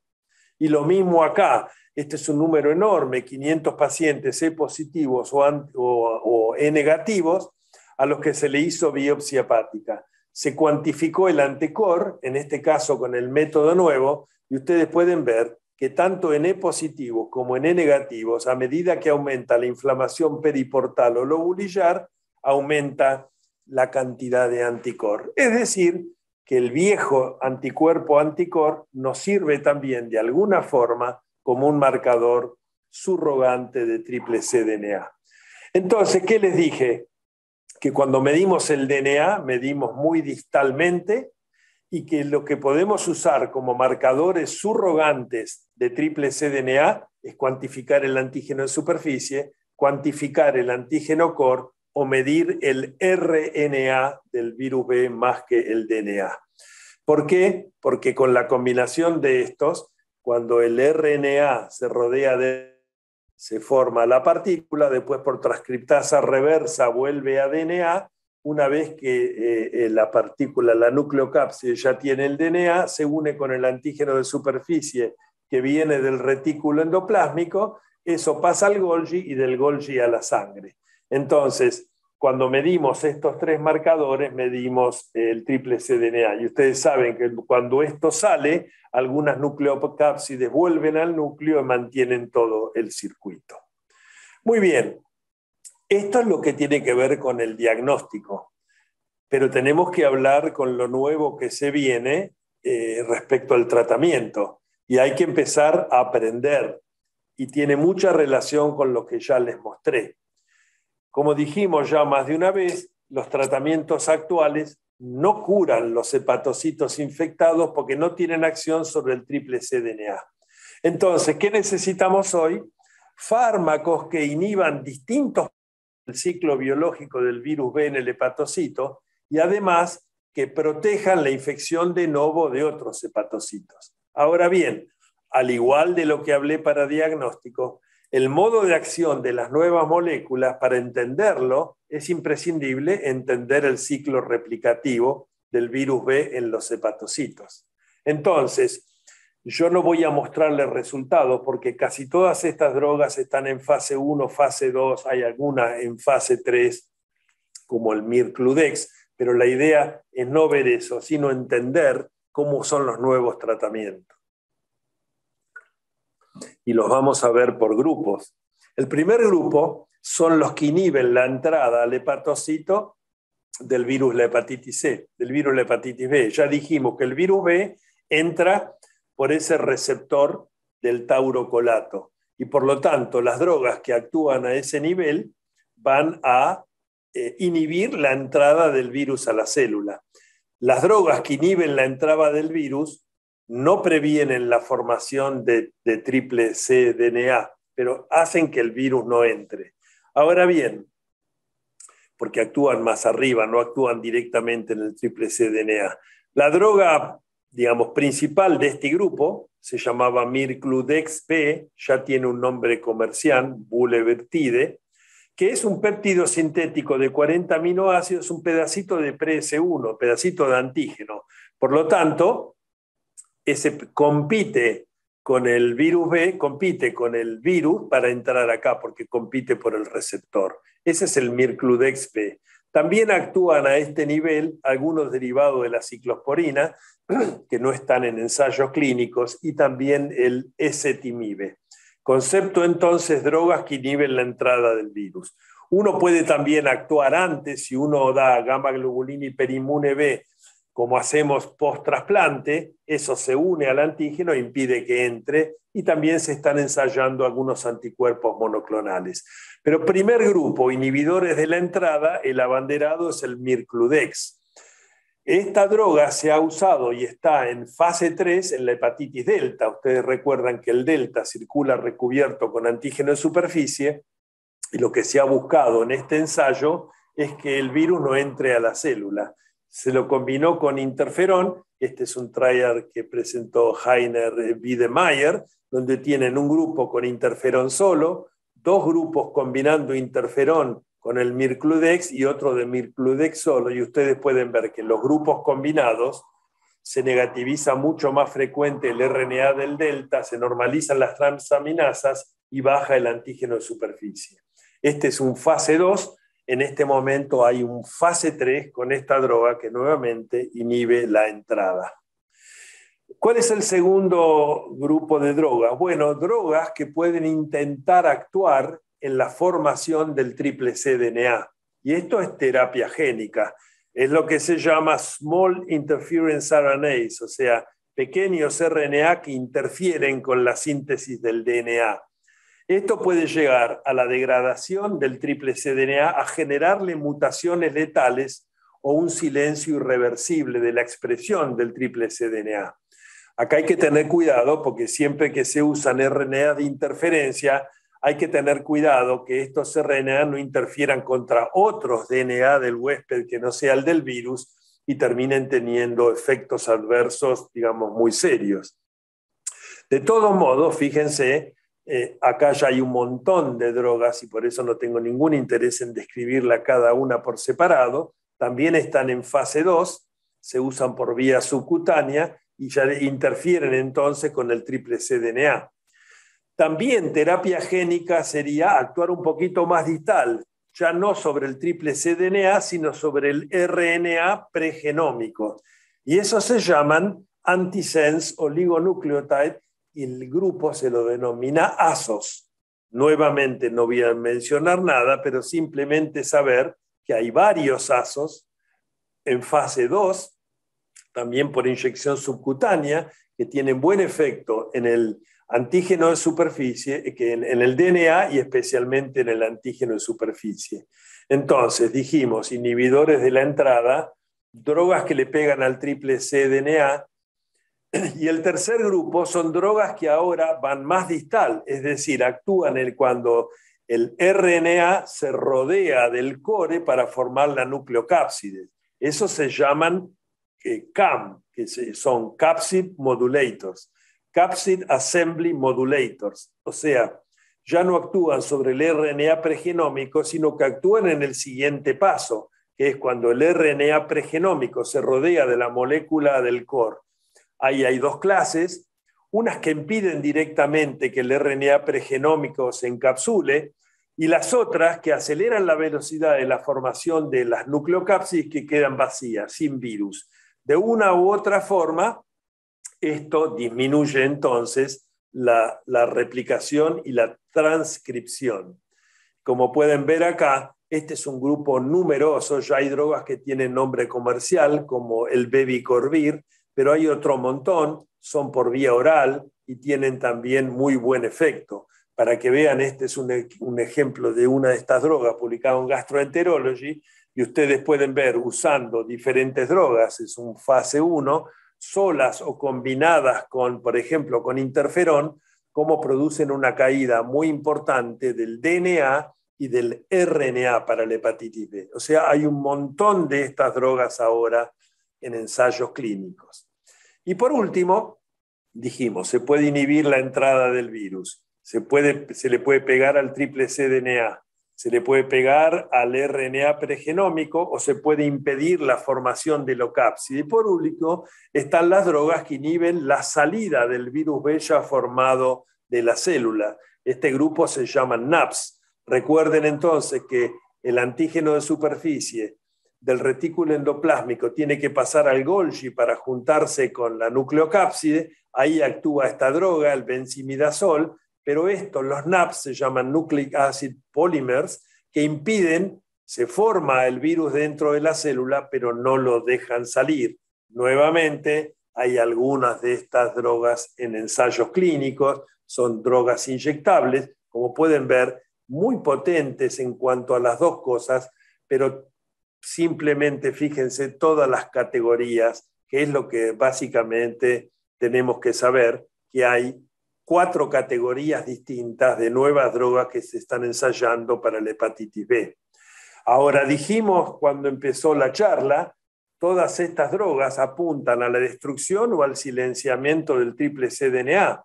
Y lo mismo acá, este es un número enorme, 500 pacientes E positivos o E negativos, a los que se le hizo biopsia hepática. Se cuantificó el anticorpo, en este caso con el método nuevo, y ustedes pueden ver que tanto en E positivos como en E negativos, a medida que aumenta la inflamación periportal o lobulillar, aumenta la cantidad de anticorpo. Es decir, que el viejo anticuerpo-anticorpo nos sirve también de alguna forma como un marcador subrogante de triple cDNA. Entonces, ¿qué les dije? Que cuando medimos el DNA, medimos muy distalmente y que lo que podemos usar como marcadores subrogantes de triple cDNA es cuantificar el antígeno de superficie, cuantificar el antígeno core o medir el RNA del virus B más que el DNA. ¿Por qué? Porque con la combinación de estos, cuando el RNA se rodea se forma la partícula, después por transcriptasa reversa vuelve a DNA, una vez que la partícula, la nucleocápside ya tiene el DNA, se une con el antígeno de superficie que viene del retículo endoplásmico, eso pasa al Golgi y del Golgi a la sangre. Entonces, cuando medimos estos tres marcadores, medimos el triple cDNA. Y ustedes saben que cuando esto sale, algunas nucleocápsides vuelven al núcleo y mantienen todo el circuito. Muy bien, esto es lo que tiene que ver con el diagnóstico, pero tenemos que hablar con lo nuevo que se viene respecto al tratamiento. Y hay que empezar a aprender, y tiene mucha relación con lo que ya les mostré. Como dijimos ya más de una vez, los tratamientos actuales no curan los hepatocitos infectados porque no tienen acción sobre el triple cDNA. Entonces, ¿qué necesitamos hoy? Fármacos que inhiban distintos el ciclo biológico del virus B en el hepatocito y además que protejan la infección de novo de otros hepatocitos. Ahora bien, al igual de lo que hablé para diagnóstico, el modo de acción de las nuevas moléculas, para entenderlo, es imprescindible entender el ciclo replicativo del virus B en los hepatocitos. Entonces, yo no voy a mostrarles resultados porque casi todas estas drogas están en fase 1, fase 2, hay algunas en fase 3, como el Mircludex, pero la idea es no ver eso, sino entender cómo son los nuevos tratamientos. Y los vamos a ver por grupos. El primer grupo son los que inhiben la entrada al hepatocito del virus la hepatitis C, del virus la hepatitis B. Ya dijimos que el virus B entra por ese receptor del taurocolato y por lo tanto las drogas que actúan a ese nivel van a inhibir la entrada del virus a la célula. Las drogas que inhiben la entrada del virus no previenen la formación de triple cDNA, pero hacen que el virus no entre. Ahora bien, porque actúan más arriba, no actúan directamente en el triple cDNA. La droga, digamos, principal de este grupo se llamaba Mircludex-P, ya tiene un nombre comercial, bulevirtide, que es un péptido sintético de 40 aminoácidos, un pedacito de PS1, pedacito de antígeno. Por lo tanto, ese compite con el virus B, compite con el virus para entrar acá, porque compite por el receptor. Ese es el Mircludex-P. También actúan a este nivel algunos derivados de la ciclosporina, que no están en ensayos clínicos, y también el ezetimibe. Concepto entonces, drogas que inhiben la entrada del virus. Uno puede también actuar antes, si uno da gamma globulina hiperinmune B, como hacemos post-trasplante, eso se une al antígeno e impide que entre, y también se están ensayando algunos anticuerpos monoclonales. Pero primer grupo, inhibidores de la entrada, el abanderado es el Mircludex. Esta droga se ha usado y está en fase 3 en la hepatitis delta. Ustedes recuerdan que el delta circula recubierto con antígeno de superficie, y lo que se ha buscado en este ensayo es que el virus no entre a la célula. Se lo combinó con interferón. Este es un trial que presentó Heiner Wiedemeyer, donde tienen un grupo con interferón solo, dos grupos combinando interferón con el Mircludex y otro de Mircludex solo, y ustedes pueden ver que en los grupos combinados se negativiza mucho más frecuente el RNA del delta, se normalizan las transaminasas y baja el antígeno de superficie. Este es un fase 2. En este momento hay un fase 3 con esta droga que nuevamente inhibe la entrada. ¿Cuál es el segundo grupo de drogas? Bueno, drogas que pueden intentar actuar en la formación del triple cDNA. Y esto es terapia génica. Es lo que se llama Small Interference RNAs, o sea, pequeños RNA que interfieren con la síntesis del DNA. Esto puede llegar a la degradación del triple cDNA, a generarle mutaciones letales o un silencio irreversible de la expresión del triple cDNA. Acá hay que tener cuidado porque siempre que se usan RNA de interferencia, hay que tener cuidado que estos RNA no interfieran contra otros DNA del huésped que no sea el del virus y terminen teniendo efectos adversos, digamos, muy serios. De todos modos, fíjense, acá ya hay un montón de drogas y por eso no tengo ningún interés en describirla cada una por separado. También están en fase 2, se usan por vía subcutánea y ya interfieren entonces con el triple cDNA. También terapia génica sería actuar un poquito más distal, ya no sobre el triple cDNA, sino sobre el RNA pregenómico. Y eso se llaman antisense oligonucleotide, y el grupo se lo denomina ASOS. Nuevamente no voy a mencionar nada, pero simplemente saber que hay varios ASOS en fase 2, también por inyección subcutánea, que tienen buen efecto en el antígeno de superficie, que en el DNA y especialmente en el antígeno de superficie. Entonces, dijimos, inhibidores de la entrada, drogas que le pegan al triple cDNA, y el tercer grupo son drogas que ahora van más distal, es decir, actúan cuando el RNA se rodea del core para formar la nucleocápside. Eso se llaman CAM, que son Capsid Modulators, Capsid Assembly Modulators, o sea, ya no actúan sobre el RNA pregenómico, sino que actúan en el siguiente paso, que es cuando el RNA pregenómico se rodea de la molécula del core. Ahí hay dos clases, unas que impiden directamente que el RNA pregenómico se encapsule y las otras que aceleran la velocidad de la formación de las nucleocápsides que quedan vacías, sin virus. De una u otra forma, esto disminuye entonces la replicación y la transcripción. Como pueden ver acá, este es un grupo numeroso, ya hay drogas que tienen nombre comercial como el Bevicorvir, pero hay otro montón, son por vía oral y tienen también muy buen efecto. Para que vean, este es un ejemplo de una de estas drogas publicado en Gastroenterology, y ustedes pueden ver usando diferentes drogas, es un fase 1, solas o combinadas con, por ejemplo, con interferón, cómo producen una caída muy importante del DNA y del RNA para la hepatitis B. O sea, hay un montón de estas drogas ahora en ensayos clínicos. Y por último, dijimos, se puede inhibir la entrada del virus, se le puede pegar al triple cDNA, se le puede pegar al RNA pregenómico o se puede impedir la formación de locápside. Y por último, están las drogas que inhiben la salida del virus B ya formado de la célula. Este grupo se llama NAPS. Recuerden entonces que el antígeno de superficie del retículo endoplásmico tiene que pasar al Golgi para juntarse con la nucleocápside. Ahí actúa esta droga, el benzimidazol, pero los NAPS se llaman Nucleic Acid Polymers, que impiden, se forma el virus dentro de la célula, pero no lo dejan salir. Nuevamente, hay algunas de estas drogas en ensayos clínicos, son drogas inyectables, como pueden ver, muy potentes en cuanto a las dos cosas, pero simplemente fíjense todas las categorías, que es lo que básicamente tenemos que saber, que hay 4 categorías distintas de nuevas drogas que se están ensayando para la hepatitis B. Ahora, dijimos cuando empezó la charla, todas estas drogas apuntan a la destrucción o al silenciamiento del triple cDNA,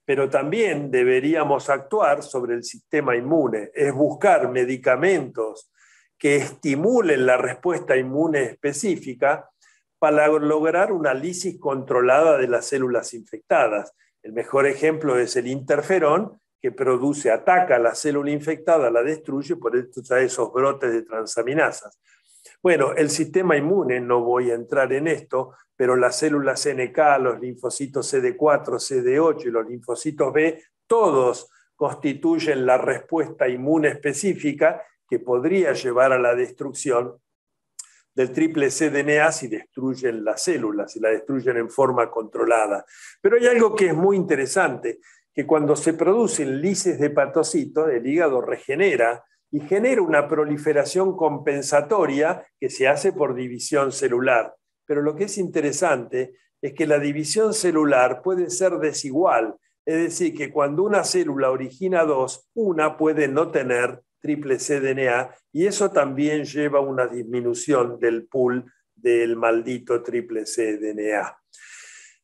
pero también deberíamos actuar sobre el sistema inmune, es buscar medicamentos que estimulen la respuesta inmune específica para lograr una lisis controlada de las células infectadas. El mejor ejemplo es el interferón, que ataca a la célula infectada, la destruye, por eso trae esos brotes de transaminasas. Bueno, el sistema inmune, no voy a entrar en esto, pero las células NK, los linfocitos CD4, CD8 y los linfocitos B, todos constituyen la respuesta inmune específica que podría llevar a la destrucción del triple cDNA si destruyen las células, si la destruyen en forma controlada. Pero hay algo que es muy interesante, que cuando se producen lisis de hepatocitos, el hígado regenera y genera una proliferación compensatoria que se hace por división celular. Pero lo que es interesante es que la división celular puede ser desigual, es decir, que cuando una célula origina 2, una puede no tener triple cDNA, y eso también lleva a una disminución del pool del maldito triple cDNA.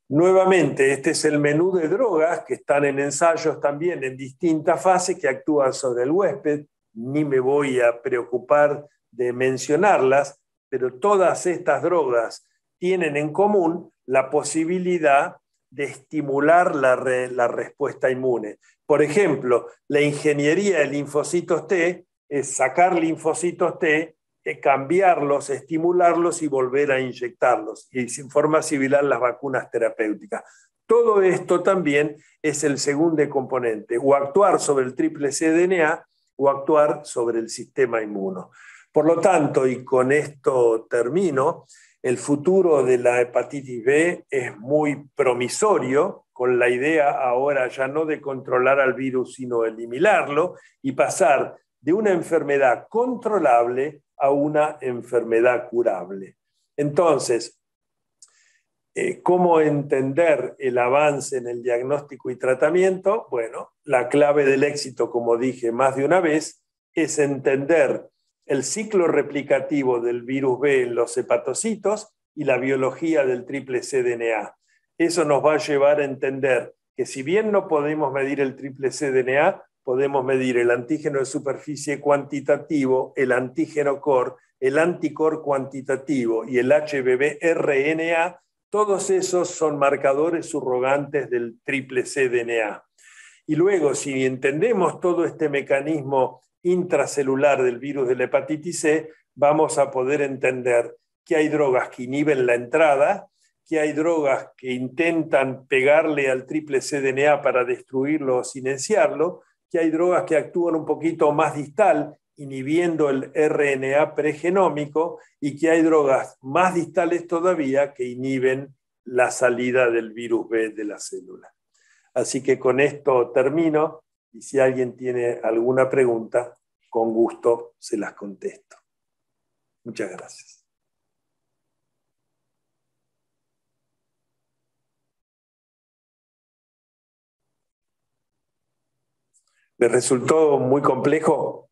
Nuevamente, este es el menú de drogas que están en ensayos también en distintas fases que actúan sobre el huésped. Ni me voy a preocupar de mencionarlas, pero todas estas drogas tienen en común la posibilidad de estimular la respuesta inmune. Por ejemplo, la ingeniería de linfocitos T es sacar linfocitos T, cambiarlos, estimularlos y volver a inyectarlos, y en forma similar las vacunas terapéuticas. Todo esto también es el segundo componente, o actuar sobre el triple cDNA o actuar sobre el sistema inmuno. Por lo tanto, y con esto termino, el futuro de la hepatitis B es muy promisorio, con la idea ahora ya no de controlar al virus, sino eliminarlo y pasar de una enfermedad controlable a una enfermedad curable. Entonces, ¿cómo entender el avance en el diagnóstico y tratamiento? Bueno, la clave del éxito, como dije más de una vez, es entender el ciclo replicativo del virus B en los hepatocitos y la biología del triple cDNA. Eso nos va a llevar a entender que si bien no podemos medir el triple cDNA, podemos medir el antígeno de superficie cuantitativo, el antígeno core, el anticore cuantitativo y el HBV-RNA. Todos esos son marcadores subrogantes del triple cDNA. Y luego, si entendemos todo este mecanismo intracelular del virus de la hepatitis C, vamos a poder entender que hay drogas que inhiben la entrada, que hay drogas que intentan pegarle al triple cDNA para destruirlo o silenciarlo, que hay drogas que actúan un poquito más distal, inhibiendo el RNA pregenómico, y que hay drogas más distales todavía que inhiben la salida del virus B de la célula. Así que con esto termino, y si alguien tiene alguna pregunta, con gusto se las contesto. Muchas gracias. ¿Me resultó muy complejo?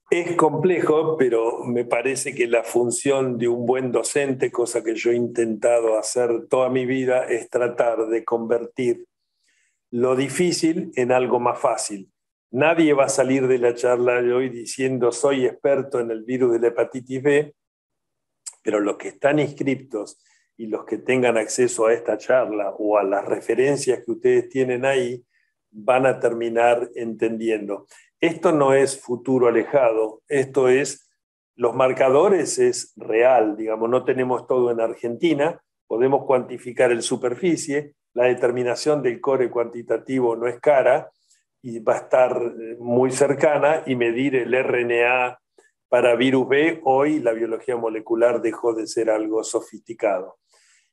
Es complejo, pero me parece que la función de un buen docente, cosa que yo he intentado hacer toda mi vida, es tratar de convertir lo difícil en algo más fácil. Nadie va a salir de la charla de hoy diciendo soy experto en el virus de la hepatitis B, pero los que están inscriptos y los que tengan acceso a esta charla o a las referencias que ustedes tienen ahí, van a terminar entendiendo. Esto no es futuro alejado, esto es, los marcadores es real, digamos, no tenemos todo en Argentina, podemos cuantificar el superficie, la determinación del core cuantitativo no es cara y va a estar muy cercana, y medir el RNA para virus B, hoy la biología molecular dejó de ser algo sofisticado.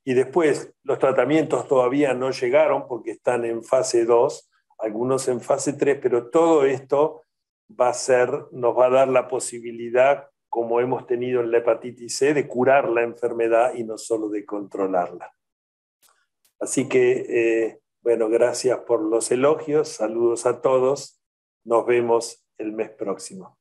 Y después, los tratamientos todavía no llegaron porque están en fase 2, algunos en fase 3, pero todo esto nos va a dar la posibilidad, como hemos tenido en la hepatitis C, de curar la enfermedad y no solo de controlarla. Así que, bueno, gracias por los elogios, saludos a todos, nos vemos el mes próximo.